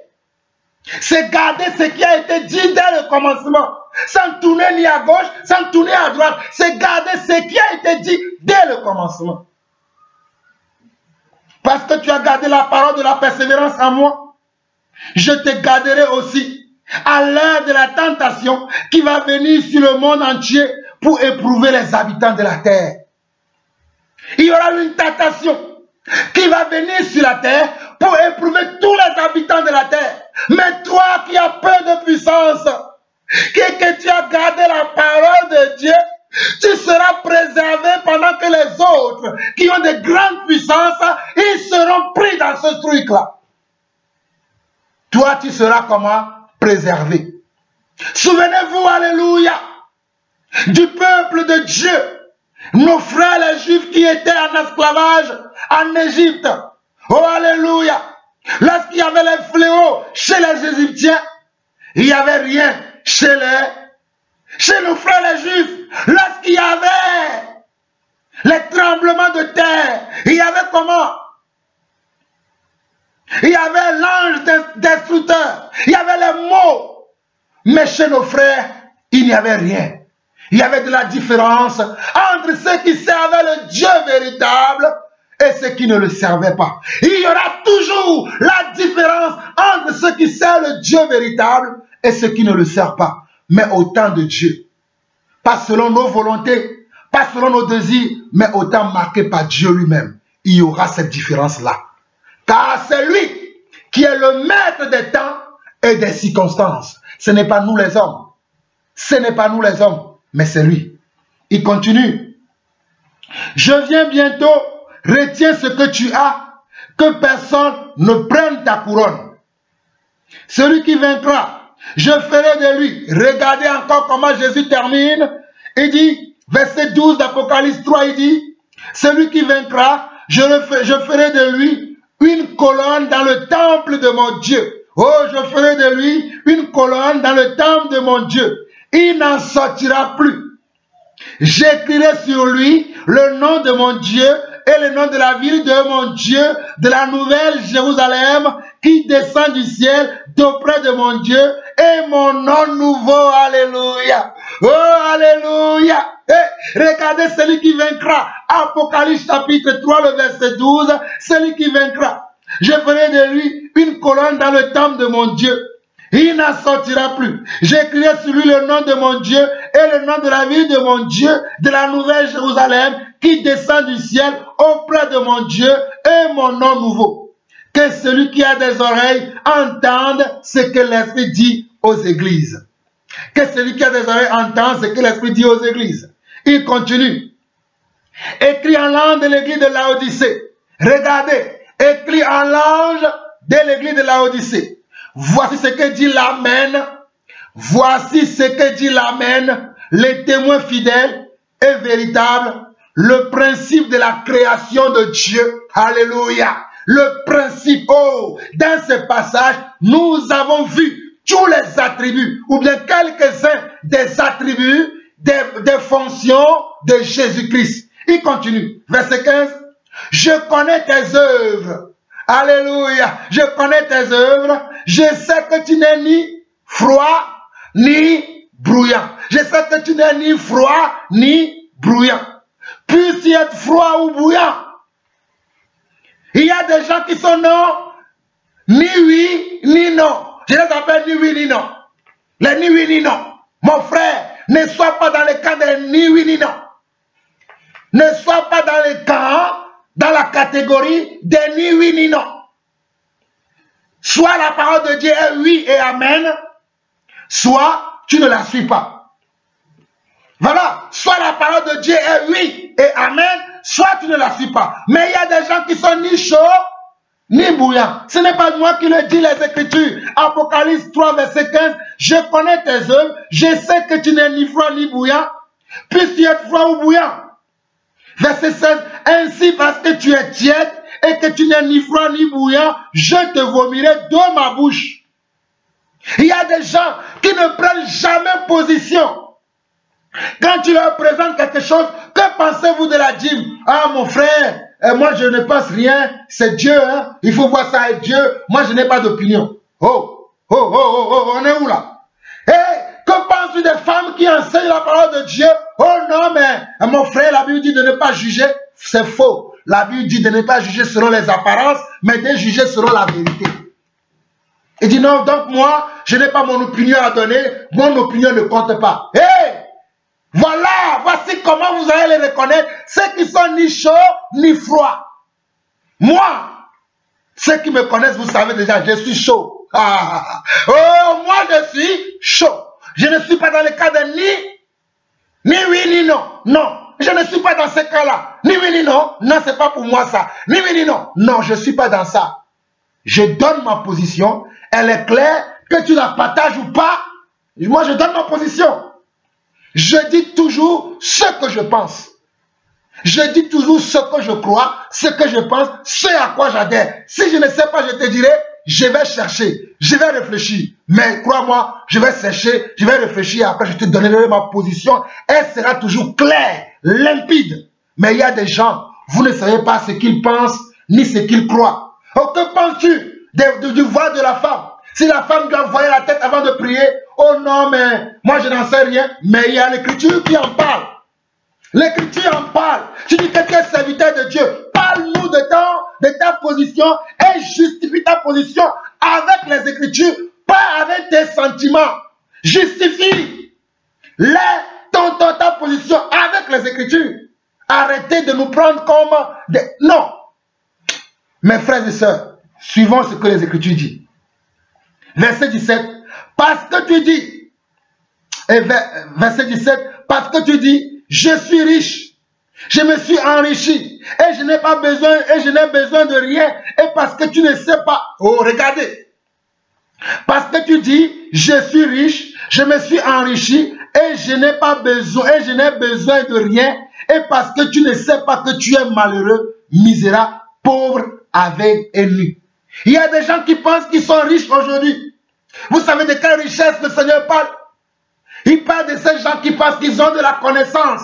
C'est garder ce qui a été dit dès le commencement, sans tourner ni à gauche, sans tourner à droite. C'est garder ce qui a été dit dès le commencement. Parce que tu as gardé la parole de la persévérance en moi, je te garderai aussi à l'heure de la tentation qui va venir sur le monde entier pour éprouver les habitants de la terre. Il y aura une tentation qui va venir sur la terre pour éprouver tous les habitants de la terre. Mais toi qui as peu de puissance, que tu as gardé la parole de Dieu, tu seras préservé pendant que les autres qui ont de grandes puissances, ils seront pris dans ce truc-là. Toi, tu seras comment? Préservé. Souvenez-vous, alléluia, du peuple de Dieu, nos frères les Juifs qui étaient en esclavage en Égypte. Oh, alléluia. Lorsqu'il y avait les fléaux chez les Égyptiens, il n'y avait rien chez nos frères les Juifs. Lorsqu'il y avait les tremblements de terre, il y avait comment? Il y avait l'ange destructeur, il y avait les maux. Mais chez nos frères, il n'y avait rien. Il y avait de la différence entre ceux qui servaient le Dieu véritable et ceux qui ne le servaient pas. Il y aura toujours la différence entre ceux qui servent le Dieu véritable et ceux qui ne le servent pas. Mais au temps de Dieu. Pas selon nos volontés, pas selon nos désirs, mais au temps marqué par Dieu lui-même. Il y aura cette différence-là. Car c'est lui qui est le maître des temps et des circonstances. Ce n'est pas nous les hommes. Ce n'est pas nous les hommes, mais c'est lui. Il continue. Je viens bientôt, retiens ce que tu as, que personne ne prenne ta couronne. Celui qui vaincra, je ferai de lui. Regardez encore comment Jésus termine. Il dit, verset 12 d'Apocalypse 3, il dit, celui qui vaincra, je ferai de lui une colonne dans le temple de mon Dieu. Oh, je ferai de lui une colonne dans le temple de mon Dieu. Il n'en sortira plus. J'écrirai sur lui le nom de mon Dieu et le nom de la ville de mon Dieu, de la nouvelle Jérusalem qui descend du ciel d'auprès de mon Dieu et mon nom nouveau. Alléluia. Oh, alléluia. Regardez celui qui vaincra. Apocalypse chapitre 3, le verset 12. Celui qui vaincra. Je ferai de lui une colonne dans le temple de mon Dieu. Il n'en sortira plus. J'écrirai sur lui le nom de mon Dieu et le nom de la ville de mon Dieu, de la nouvelle Jérusalem qui descend du ciel auprès de mon Dieu et mon nom nouveau. Que celui qui a des oreilles entende ce que l'Esprit dit aux églises. Que celui qui a des oreilles entende ce que l'Esprit dit aux églises. Il continue. Écrit en langue de l'église de Laodicée. Regardez. Écrit en langue de l'église de Laodicée. Voici ce que dit l'Amen. Voici ce que dit l'Amen, les témoins fidèles et véritables, le principe de la création de Dieu. Alléluia. Le principe, oh, dans ce passage, nous avons vu tous les attributs, ou bien quelques-uns des attributs, des fonctions de Jésus-Christ. Il continue, verset 15. Je connais tes œuvres. Alléluia. Je connais tes œuvres. Je sais que tu n'es ni froid ni bruyant. Je sais que tu n'es ni froid ni bruyant. Puisses-tu être froid ou bruyant. Il y a des gens qui sont non, ni oui ni non. Je les appelle ni oui ni non. Les ni oui ni non. Mon frère, ne sois pas dans le camp des ni oui ni non. Ne sois pas dans le camp, dans la catégorie des ni oui ni non. Soit la parole de Dieu est oui et amen, soit tu ne la suis pas. Voilà, soit la parole de Dieu est oui et amen, soit tu ne la suis pas. Mais il y a des gens qui sont ni chauds, ni bouillants. Ce n'est pas moi qui le dis, les Écritures. Apocalypse 3, verset 15, je connais tes œuvres, je sais que tu n'es ni froid ni bouillant, puisses-tu être froid ou bouillant. Verset 16, ainsi parce que tu es tiède et que tu n'es ni froid ni bouillant, je te vomirai de ma bouche. Il y a des gens qui ne prennent jamais position. Quand tu leur présentes quelque chose, que pensez-vous de la dîme? Ah mon frère, moi je ne pense rien, c'est Dieu, hein? Il faut voir ça avec Dieu, moi je n'ai pas d'opinion. On est où là? Que penses-tu des femmes qui enseignent la parole de Dieu? Oh non, mais mon frère, la Bible dit de ne pas juger. C'est faux. La Bible dit de ne pas juger selon les apparences, mais de juger selon la vérité. Il dit non, donc moi, je n'ai pas mon opinion à donner. Mon opinion ne compte pas. Voilà, voici comment vous allez les reconnaître. Ceux qui sont ni chauds, ni froids. Moi, ceux qui me connaissent, vous savez déjà, je suis chaud. Oh, moi je suis chaud. Je ne suis pas dans le cas de ni oui ni non. Non, je ne suis pas dans ce cas-là. Ni oui ni non. Non, c'est pas pour moi ça. Ni oui ni non. Non, je ne suis pas dans ça. Je donne ma position. Elle est claire. Que tu la partages ou pas. Moi, je donne ma position. Je dis toujours ce que je pense. Je dis toujours ce que je crois, ce que je pense, ce à quoi j'adhère. Si je ne sais pas, je te dirai, je vais chercher, je vais réfléchir. Mais crois-moi, je vais chercher, je vais réfléchir, après je te donnerai ma position. Elle sera toujours claire, limpide. Mais il y a des gens, vous ne savez pas ce qu'ils pensent, ni ce qu'ils croient. Oh, que penses-tu du voile de la femme? Si la femme doit voiler la tête avant de prier, oh non, mais moi je n'en sais rien. Mais il y a l'Écriture qui en parle. L'Écriture en parle. Tu dis que tu es serviteur de Dieu. Parle-nous de ta position et justifie ta position avec les Écritures, pas avec tes sentiments. Justifie ta position avec les Écritures. Arrêtez de nous prendre comme des... Non. Mes frères et sœurs, suivons ce que les Écritures disent. Verset 17. Parce que tu dis, et verset 17, parce que tu dis, je suis riche, je me suis enrichi, et je n'ai pas besoin, et je n'ai besoin de rien, et parce que tu ne sais pas. Oh, regardez. Parce que tu dis, je suis riche, je me suis enrichi et je n'ai pas besoin, et je n'ai besoin de rien. Et parce que tu ne sais pas que tu es malheureux, misérable, pauvre, aveugle et nu. Il y a des gens qui pensent qu'ils sont riches aujourd'hui. Vous savez de quelle richesse le Seigneur parle? Il parle de ces gens qui pensent qu'ils ont de la connaissance.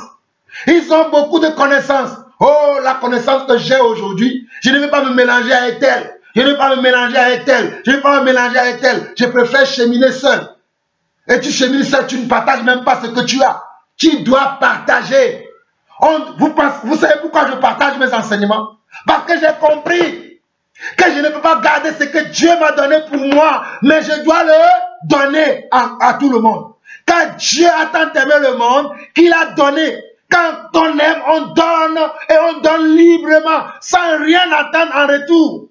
Ils ont beaucoup de connaissances. Oh, la connaissance que j'ai aujourd'hui, je ne vais pas me mélanger avec elle. Je ne vais pas me mélanger avec elle. Je ne vais pas me mélanger avec elle. Je préfère cheminer seul. Et tu chemines seul, tu ne partages même pas ce que tu as. Tu dois partager. Vous savez pourquoi je partage mes enseignements? Parce que j'ai compris que je ne peux pas garder ce que Dieu m'a donné pour moi, mais je dois le donner à tout le monde. Car Dieu a tant aimé le monde qu'il a donné. Quand on aime, on donne et on donne librement, sans rien attendre en retour.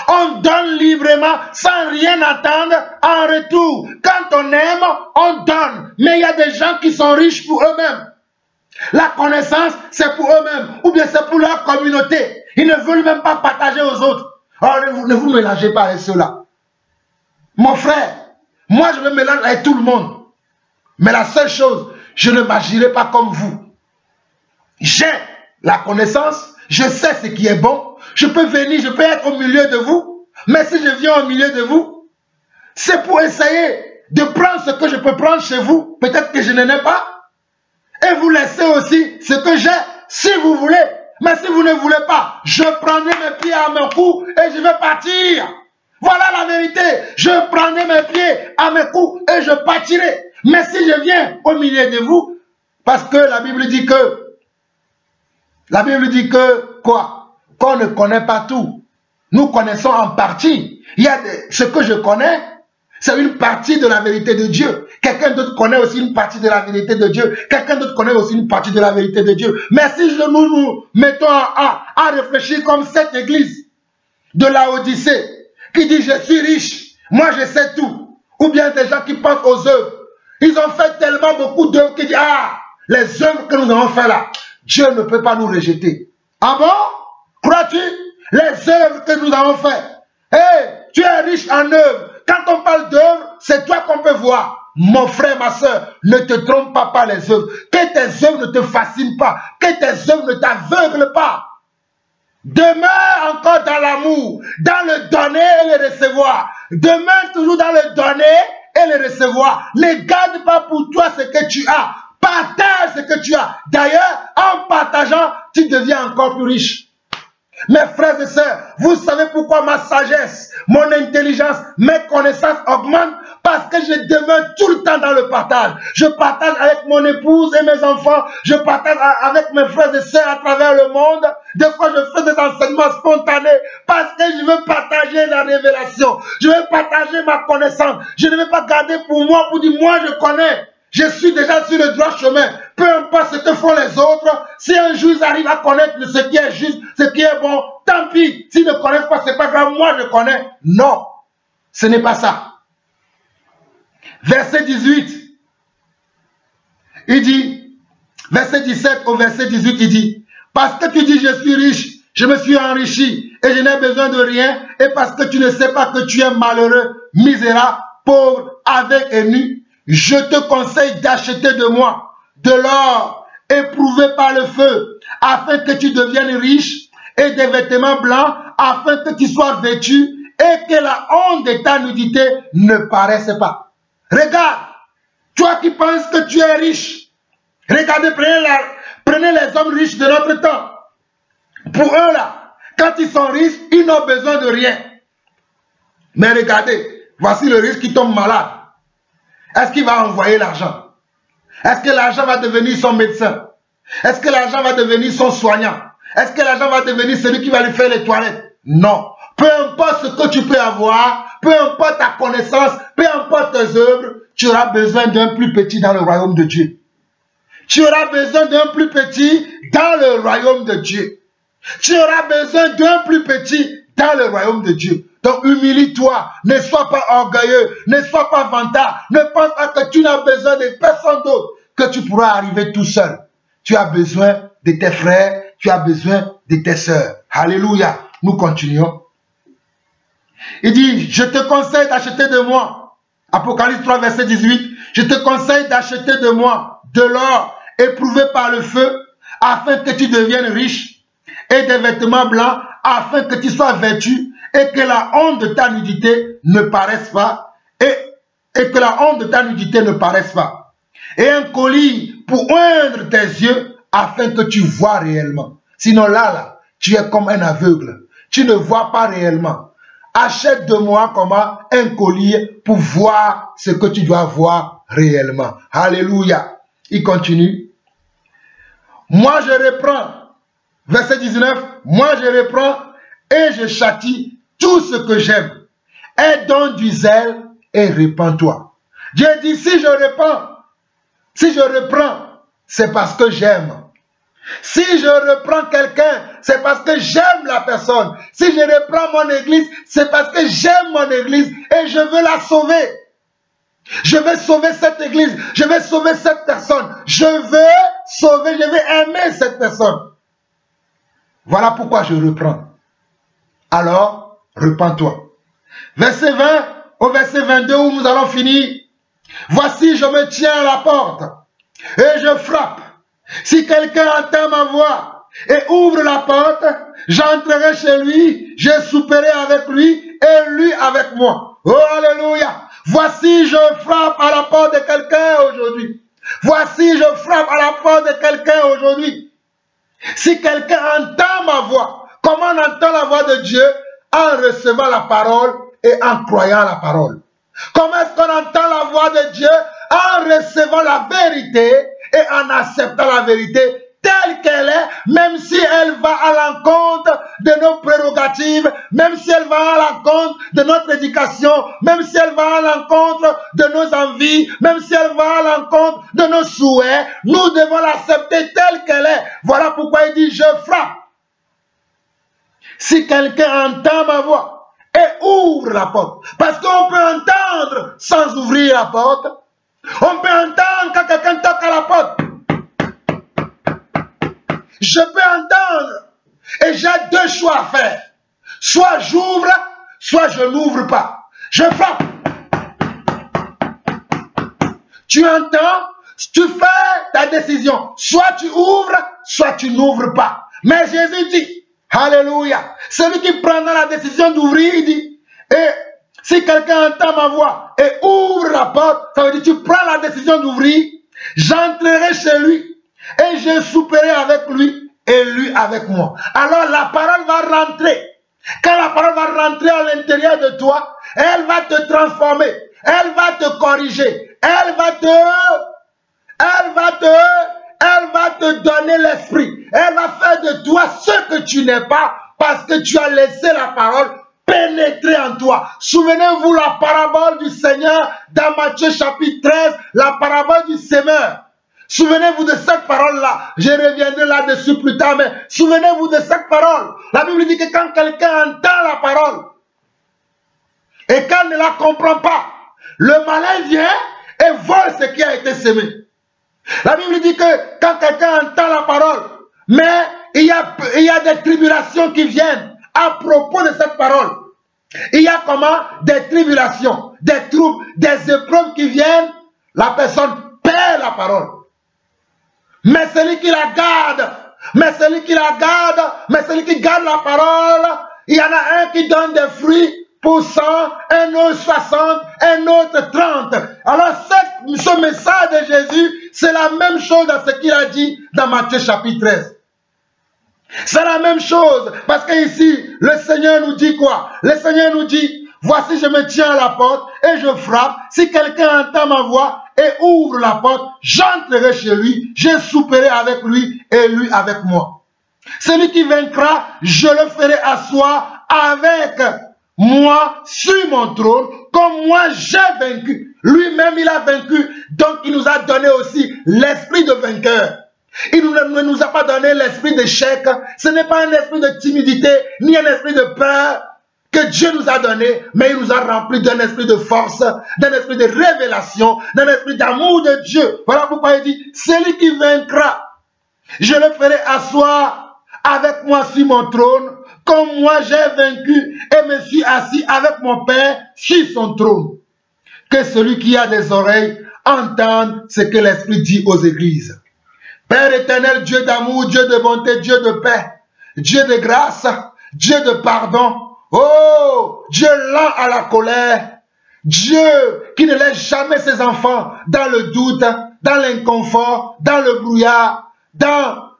On donne librement, sans rien attendre en retour. Quand on aime, on donne. Mais il y a des gens qui sont riches pour eux-mêmes. La connaissance, c'est pour eux-mêmes, ou bien c'est pour leur communauté. Ils ne veulent même pas partager aux autres. Alors ne vous mélangez pas avec ceux-là. Mon frère, moi je me mélange avec tout le monde. Mais la seule chose, je ne m'agirai pas comme vous. J'ai la connaissance, je sais ce qui est bon. Je peux venir, je peux être au milieu de vous. Mais si je viens au milieu de vous, c'est pour essayer de prendre ce que je peux prendre chez vous. Peut-être que je n'en ai pas. Et vous laissez aussi ce que j'ai, si vous voulez. Mais si vous ne voulez pas, je prendrai mes pieds à mon cou et je vais partir. Voilà la vérité. Je prendrai mes pieds à mes coups et je partirai. Mais si je viens au milieu de vous, parce que la Bible dit que quoi? Qu'on ne connaît pas tout. Nous connaissons en partie. Il y a ce que je connais, c'est une partie de la vérité de Dieu. Quelqu'un d'autre connaît aussi une partie de la vérité de Dieu. Quelqu'un d'autre connaît aussi une partie de la vérité de Dieu. Mais si nous nous mettons à réfléchir comme cette église de Laodicée, qui dit je suis riche, moi je sais tout. Ou bien des gens qui pensent aux œuvres. Ils ont fait tellement beaucoup d'œuvres qui disent ah, les œuvres que nous avons fait là, Dieu ne peut pas nous rejeter. Ah bon? Crois-tu? Les œuvres que nous avons fait. Hé, tu es riche en œuvres. Quand on parle d'œuvres, c'est toi qu'on peut voir. Mon frère, ma soeur, ne te trompe pas par les œuvres. Que tes œuvres ne te fascinent pas. Que tes œuvres ne t'aveuglent pas. Demeure encore dans l'amour, dans le donner et le recevoir. Demeure toujours dans le donner et le recevoir. Ne garde pas pour toi ce que tu as. Partage ce que tu as. D'ailleurs, en partageant, tu deviens encore plus riche. Mes frères et sœurs, vous savez pourquoi ma sagesse, mon intelligence, mes connaissances augmentent? Parce que je demeure tout le temps dans le partage. Je partage avec mon épouse et mes enfants. Je partage avec mes frères et sœurs à travers le monde. Des fois, je fais des enseignements spontanés parce que je veux partager la révélation. Je veux partager ma connaissance. Je ne veux pas garder pour moi, pour dire, moi je connais. Je suis déjà sur le droit chemin. Peu importe ce que font les autres, si un juge arrive à connaître ce qui est juste, ce qui est bon, tant pis. S'ils ne connaissent pas, c'est pas grave, moi je connais. Non, ce n'est pas ça. Verset 18, il dit, verset 17 au verset 18, il dit, parce que tu dis je suis riche, je me suis enrichi et je n'ai besoin de rien, et parce que tu ne sais pas que tu es malheureux, misérable, pauvre, aveugle et nu, je te conseille d'acheter de moi de l'or éprouvé par le feu, afin que tu deviennes riche, et des vêtements blancs, afin que tu sois vêtu, et que la honte de ta nudité ne paraisse pas. Regarde, toi qui penses que tu es riche, regardez, prenez les hommes riches de notre temps. Pour eux là, quand ils sont riches, ils n'ont besoin de rien. Mais regardez, voici le riche qui tombe malade. Est-ce qu'il va envoyer l'argent? Est-ce que l'argent va devenir son médecin? Est-ce que l'argent va devenir son soignant? Est-ce que l'argent va devenir celui qui va lui faire les toilettes? Non. Peu importe ce que tu peux avoir, peu importe ta connaissance, peu importe tes œuvres, tu auras besoin d'un plus petit dans le royaume de Dieu. Tu auras besoin d'un plus petit dans le royaume de Dieu. Tu auras besoin d'un plus petit dans le royaume de Dieu. Donc humilie-toi, ne sois pas orgueilleux, ne sois pas vantard, ne pense pas que tu n'as besoin de personne d'autre, que tu pourras arriver tout seul. Tu as besoin de tes frères, tu as besoin de tes sœurs. Alléluia. Nous continuons. Il dit, je te conseille d'acheter de moi. Apocalypse 3, verset 18. Je te conseille d'acheter de moi de l'or éprouvé par le feu, afin que tu deviennes riche, et des vêtements blancs, afin que tu sois vêtu, et que la honte de ta nudité ne paraisse pas, et que la honte de ta nudité ne paraisse pas. Et un collier pour oindre tes yeux, afin que tu vois réellement. Sinon là, tu es comme un aveugle. Tu ne vois pas réellement. Achète de moi comment un collier pour voir ce que tu dois voir réellement. Alléluia. Il continue. Moi je reprends. Verset 19. Moi je reprends et je châtie tout ce que j'aime. Aie donc du zèle et répands-toi. Dieu dit, si je reprends, c'est parce que j'aime. Si je reprends quelqu'un, c'est parce que j'aime la personne. Si je reprends mon église, c'est parce que j'aime mon église et je veux la sauver. Je vais sauver cette église, je vais sauver cette personne. Je vais aimer cette personne. Voilà pourquoi je reprends. Alors, repens-toi. Verset 20 au verset 22 où nous allons finir. Voici, je me tiens à la porte et je frappe. Si quelqu'un entend ma voix et ouvre la porte, j'entrerai chez lui, je souperai avec lui et lui avec moi. Oh, alléluia! Voici, je frappe à la porte de quelqu'un aujourd'hui. Voici, je frappe à la porte de quelqu'un aujourd'hui. Si quelqu'un entend ma voix, comment on entend la voix de Dieu? En recevant la parole et en croyant la parole. Comment est-ce qu'on entend la voix de Dieu? En recevant la vérité et en acceptant la vérité telle qu'elle est, même si elle va à l'encontre de nos prérogatives, même si elle va à l'encontre de notre éducation, même si elle va à l'encontre de nos envies, même si elle va à l'encontre de nos souhaits, nous devons l'accepter telle qu'elle est. Voilà pourquoi il dit, je frappe. Si quelqu'un entend ma voix et ouvre la porte, parce qu'on peut entendre sans ouvrir la porte, on peut entendre quand quelqu'un toque à la porte. Je peux entendre et j'ai deux choix à faire. Soit j'ouvre, soit je n'ouvre pas. Je frappe. Tu entends, tu fais ta décision. Soit tu ouvres, soit tu n'ouvres pas. Mais Jésus dit, alléluia, celui qui prendra la décision d'ouvrir, il dit, et si quelqu'un entend ma voix et ouvre la porte, ça veut dire tu prends la décision d'ouvrir, j'entrerai chez lui et je souperai avec lui et lui avec moi. Alors la parole va rentrer. Quand la parole va rentrer à l'intérieur de toi, elle va te transformer, elle va te corriger, elle va te donner l'esprit. Elle va faire de toi ce que tu n'es pas parce que tu as laissé la parole pénétrer en toi. Souvenez-vous la parabole du Seigneur dans Matthieu chapitre 13, la parabole du semeur. Souvenez-vous de cette parole-là. Je reviendrai là-dessus plus tard, mais souvenez-vous de cette parole. La Bible dit que quand quelqu'un entend la parole et quand ne la comprend pas, le malin vient et vole ce qui a été semé. La Bible dit que quand quelqu'un entend la parole, mais il y a des tribulations qui viennent à propos de cette parole. Il y a comment? Des tribulations, des troubles, des épreuves qui viennent, la personne perd la parole. Mais celui qui la garde, mais celui qui garde la parole, il y en a un qui donne des fruits pour 100, un autre 60, un autre 30. Alors ce message de Jésus, c'est la même chose dans ce qu'il a dit dans Matthieu chapitre 13. C'est la même chose, parce que ici, le Seigneur nous dit quoi? Le Seigneur nous dit, voici je me tiens à la porte et je frappe. Si quelqu'un entend ma voix et ouvre la porte, j'entrerai chez lui, je souperai avec lui et lui avec moi. Celui qui vaincra, je le ferai asseoir avec moi sur mon trône, comme moi j'ai vaincu. Lui-même il a vaincu, donc il nous a donné aussi l'esprit de vainqueur. Il ne nous a pas donné l'esprit d'échec. Ce n'est pas un esprit de timidité, ni un esprit de peur que Dieu nous a donné, mais il nous a rempli d'un esprit de force, d'un esprit de révélation, d'un esprit d'amour de Dieu. Voilà pourquoi il dit, celui qui vaincra, je le ferai asseoir avec moi sur mon trône, comme moi j'ai vaincu et me suis assis avec mon Père sur son trône. Que celui qui a des oreilles entende ce que l'Esprit dit aux églises. Père éternel, Dieu d'amour, Dieu de bonté, Dieu de paix, Dieu de grâce, Dieu de pardon, oh, Dieu lent à la colère, Dieu qui ne laisse jamais ses enfants dans le doute, dans l'inconfort, dans le brouillard, dans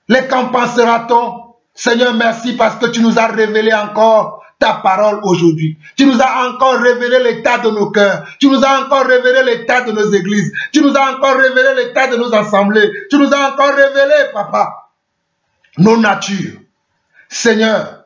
les qu'en pensera-t-on? Seigneur, merci parce que tu nous as révélé encore ta parole aujourd'hui. Tu nous as encore révélé l'état de nos cœurs. Tu nous as encore révélé l'état de nos églises. Tu nous as encore révélé l'état de nos assemblées. Tu nous as encore révélé, Papa, nos natures. Seigneur,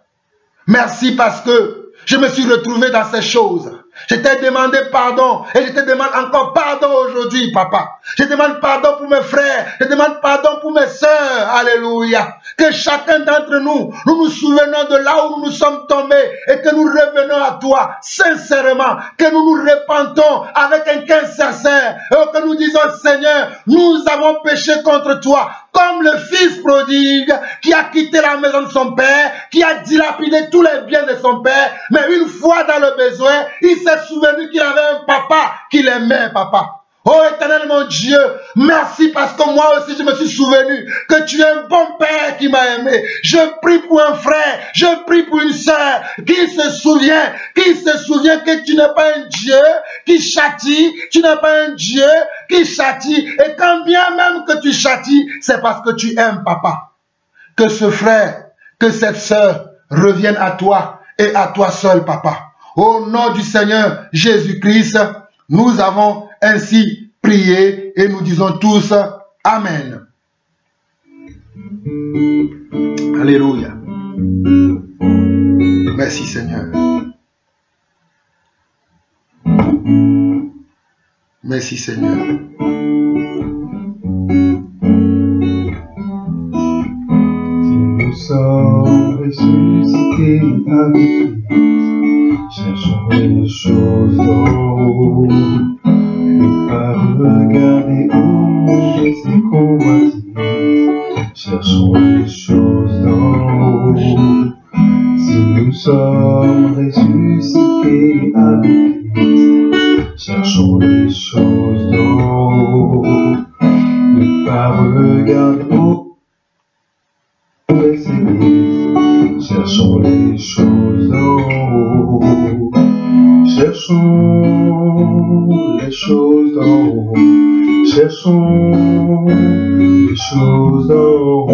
merci parce que je me suis retrouvé dans ces choses. Je t'ai demandé pardon et je te demande encore pardon aujourd'hui, Papa. Je demande pardon pour mes frères, je demande pardon pour mes sœurs. Alléluia. Que chacun d'entre nous, nous nous souvenons de là où nous sommes tombés et que nous revenons à toi sincèrement, que nous nous repentons avec un cœur sincère et que nous disons, Seigneur, nous avons péché contre toi. Comme le fils prodigue qui a quitté la maison de son père, qui a dilapidé tous les biens de son père, mais une fois dans le besoin, il s'est souvenu qu'il avait un papa qui l'aimait, papa. Oh éternel mon Dieu, merci parce que moi aussi je me suis souvenu que tu es un bon père qui m'a aimé. Je prie pour un frère, je prie pour une sœur qui se souvient que tu n'es pas un Dieu qui châtie, tu n'es pas un Dieu qui châtie. Et quand bien même que tu châties, c'est parce que tu aimes, papa. Que ce frère, que cette sœur revienne à toi et à toi seul, papa. Au nom du Seigneur Jésus-Christ, nous avons ainsi prié et nous disons tous Amen. Alléluia. Merci Seigneur. Merci Seigneur. Nous sommes ressuscités avec Christ, cherchons les choses d'en haut, et pas regarder au monde et ses convoitises, cherchons les choses d'en haut. Si nous sommes ressuscités avec Christ, cherchons les choses d'en haut, et pas regarder au cherchons les choses d'en haut, cherchons les choses d'en haut, cherchons les choses d'en haut,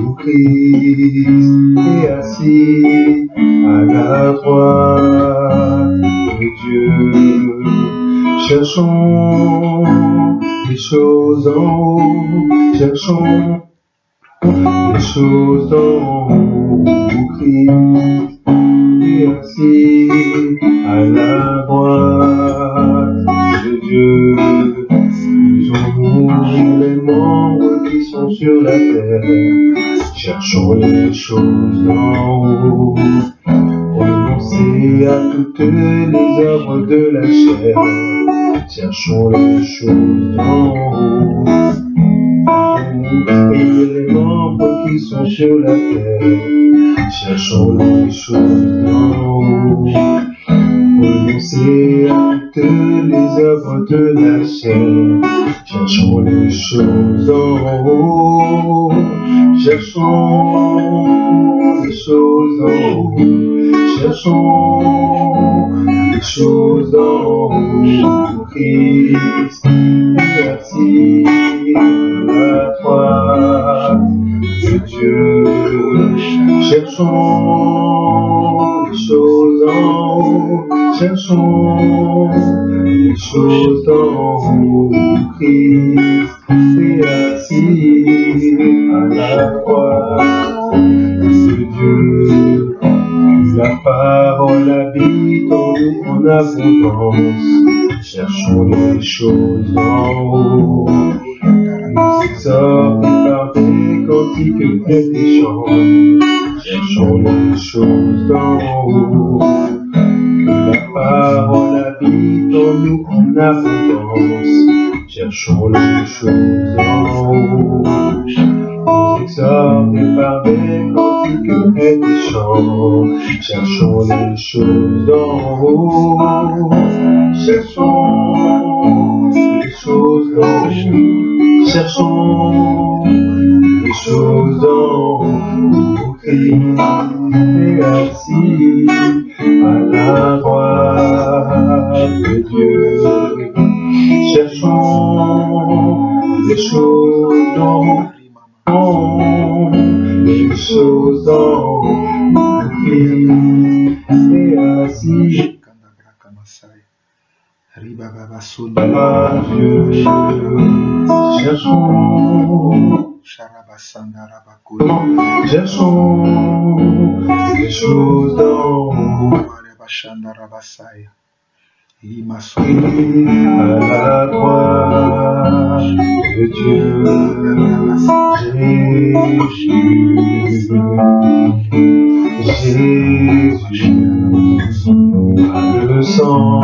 où Christ est assis à la droite de Dieu. Cherchons les choses d'en haut, cherchons les choses d'en haut, où Christ est assis à la droite de Dieu. Usons-nous les membres qui sont sur la terre, cherchons les choses d'en haut, renoncer à toutes les œuvres de la chair, cherchons les choses d'en haut. Et les membres qui sont sur la terre, cherchons les choses d'en haut, renoncer à toutes les œuvres de la chair, cherchons les choses d'en haut, cherchons les choses d'en haut, cherchons les choses d'en haut, Christ est assis à la droite de Dieu. Cherchons les choses en haut, cherchons les choses en haut, Christ est assis à la droite de Dieu. La parole habite en nous en abondance, cherchons les choses en haut. Nous exhorte par des cantiques et des chants, cherchons les choses d'en haut. Que la parole habite en nous en abondance, cherchons les choses d'en haut. Nous exhorte par des cantiques et des champs, cherchons les choses d'en haut, cherchons les choses d'en haut, cherchons les choses d'en haut, où Christ est assis à la droite de Dieu. Cherchons les choses d'en haut, les choses d'en haut, où Christ est assis à Dieu. Cherchons les choses d'en haut, à la droite de Dieu. Jésus, le sang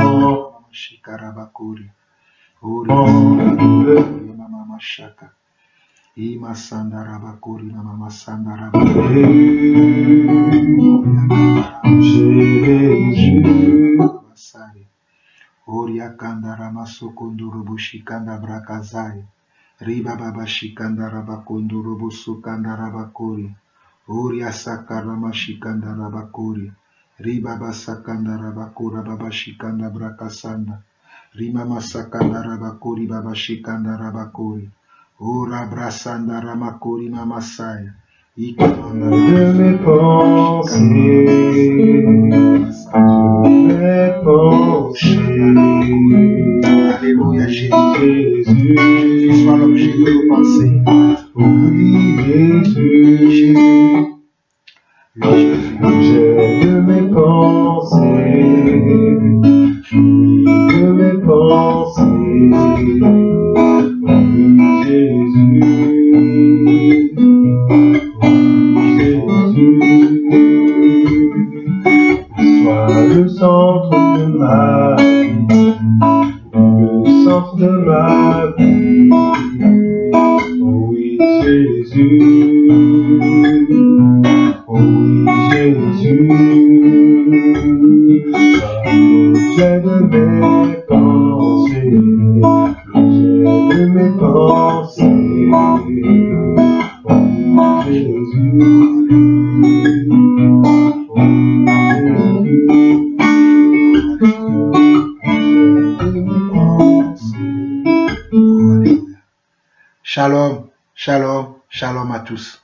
Oria kandara masokondoro bushikanda brakazai. Riba baba shikandara bakondoro busukandara bakori. Oria sakara mashikandara bakori. Riba basakandara bakora baba shikanda brakasanda. Rima masakandara bakori baba shikandara bakori. Ora brasandara makori mamasaya. de mes pensées. Alléluia Jésus. Sois l'objet de nos pensées. Oui Jésus. L'objet de mes pensées. Oui de mes pensées. Oui Jésus. Sois le centre de ma vie, le centre de ma vie, oui Jésus, oui Jésus, sois l'objet de mes pensées, l'objet de mes pensées, oui Jésus. Shalom, shalom, shalom à tous.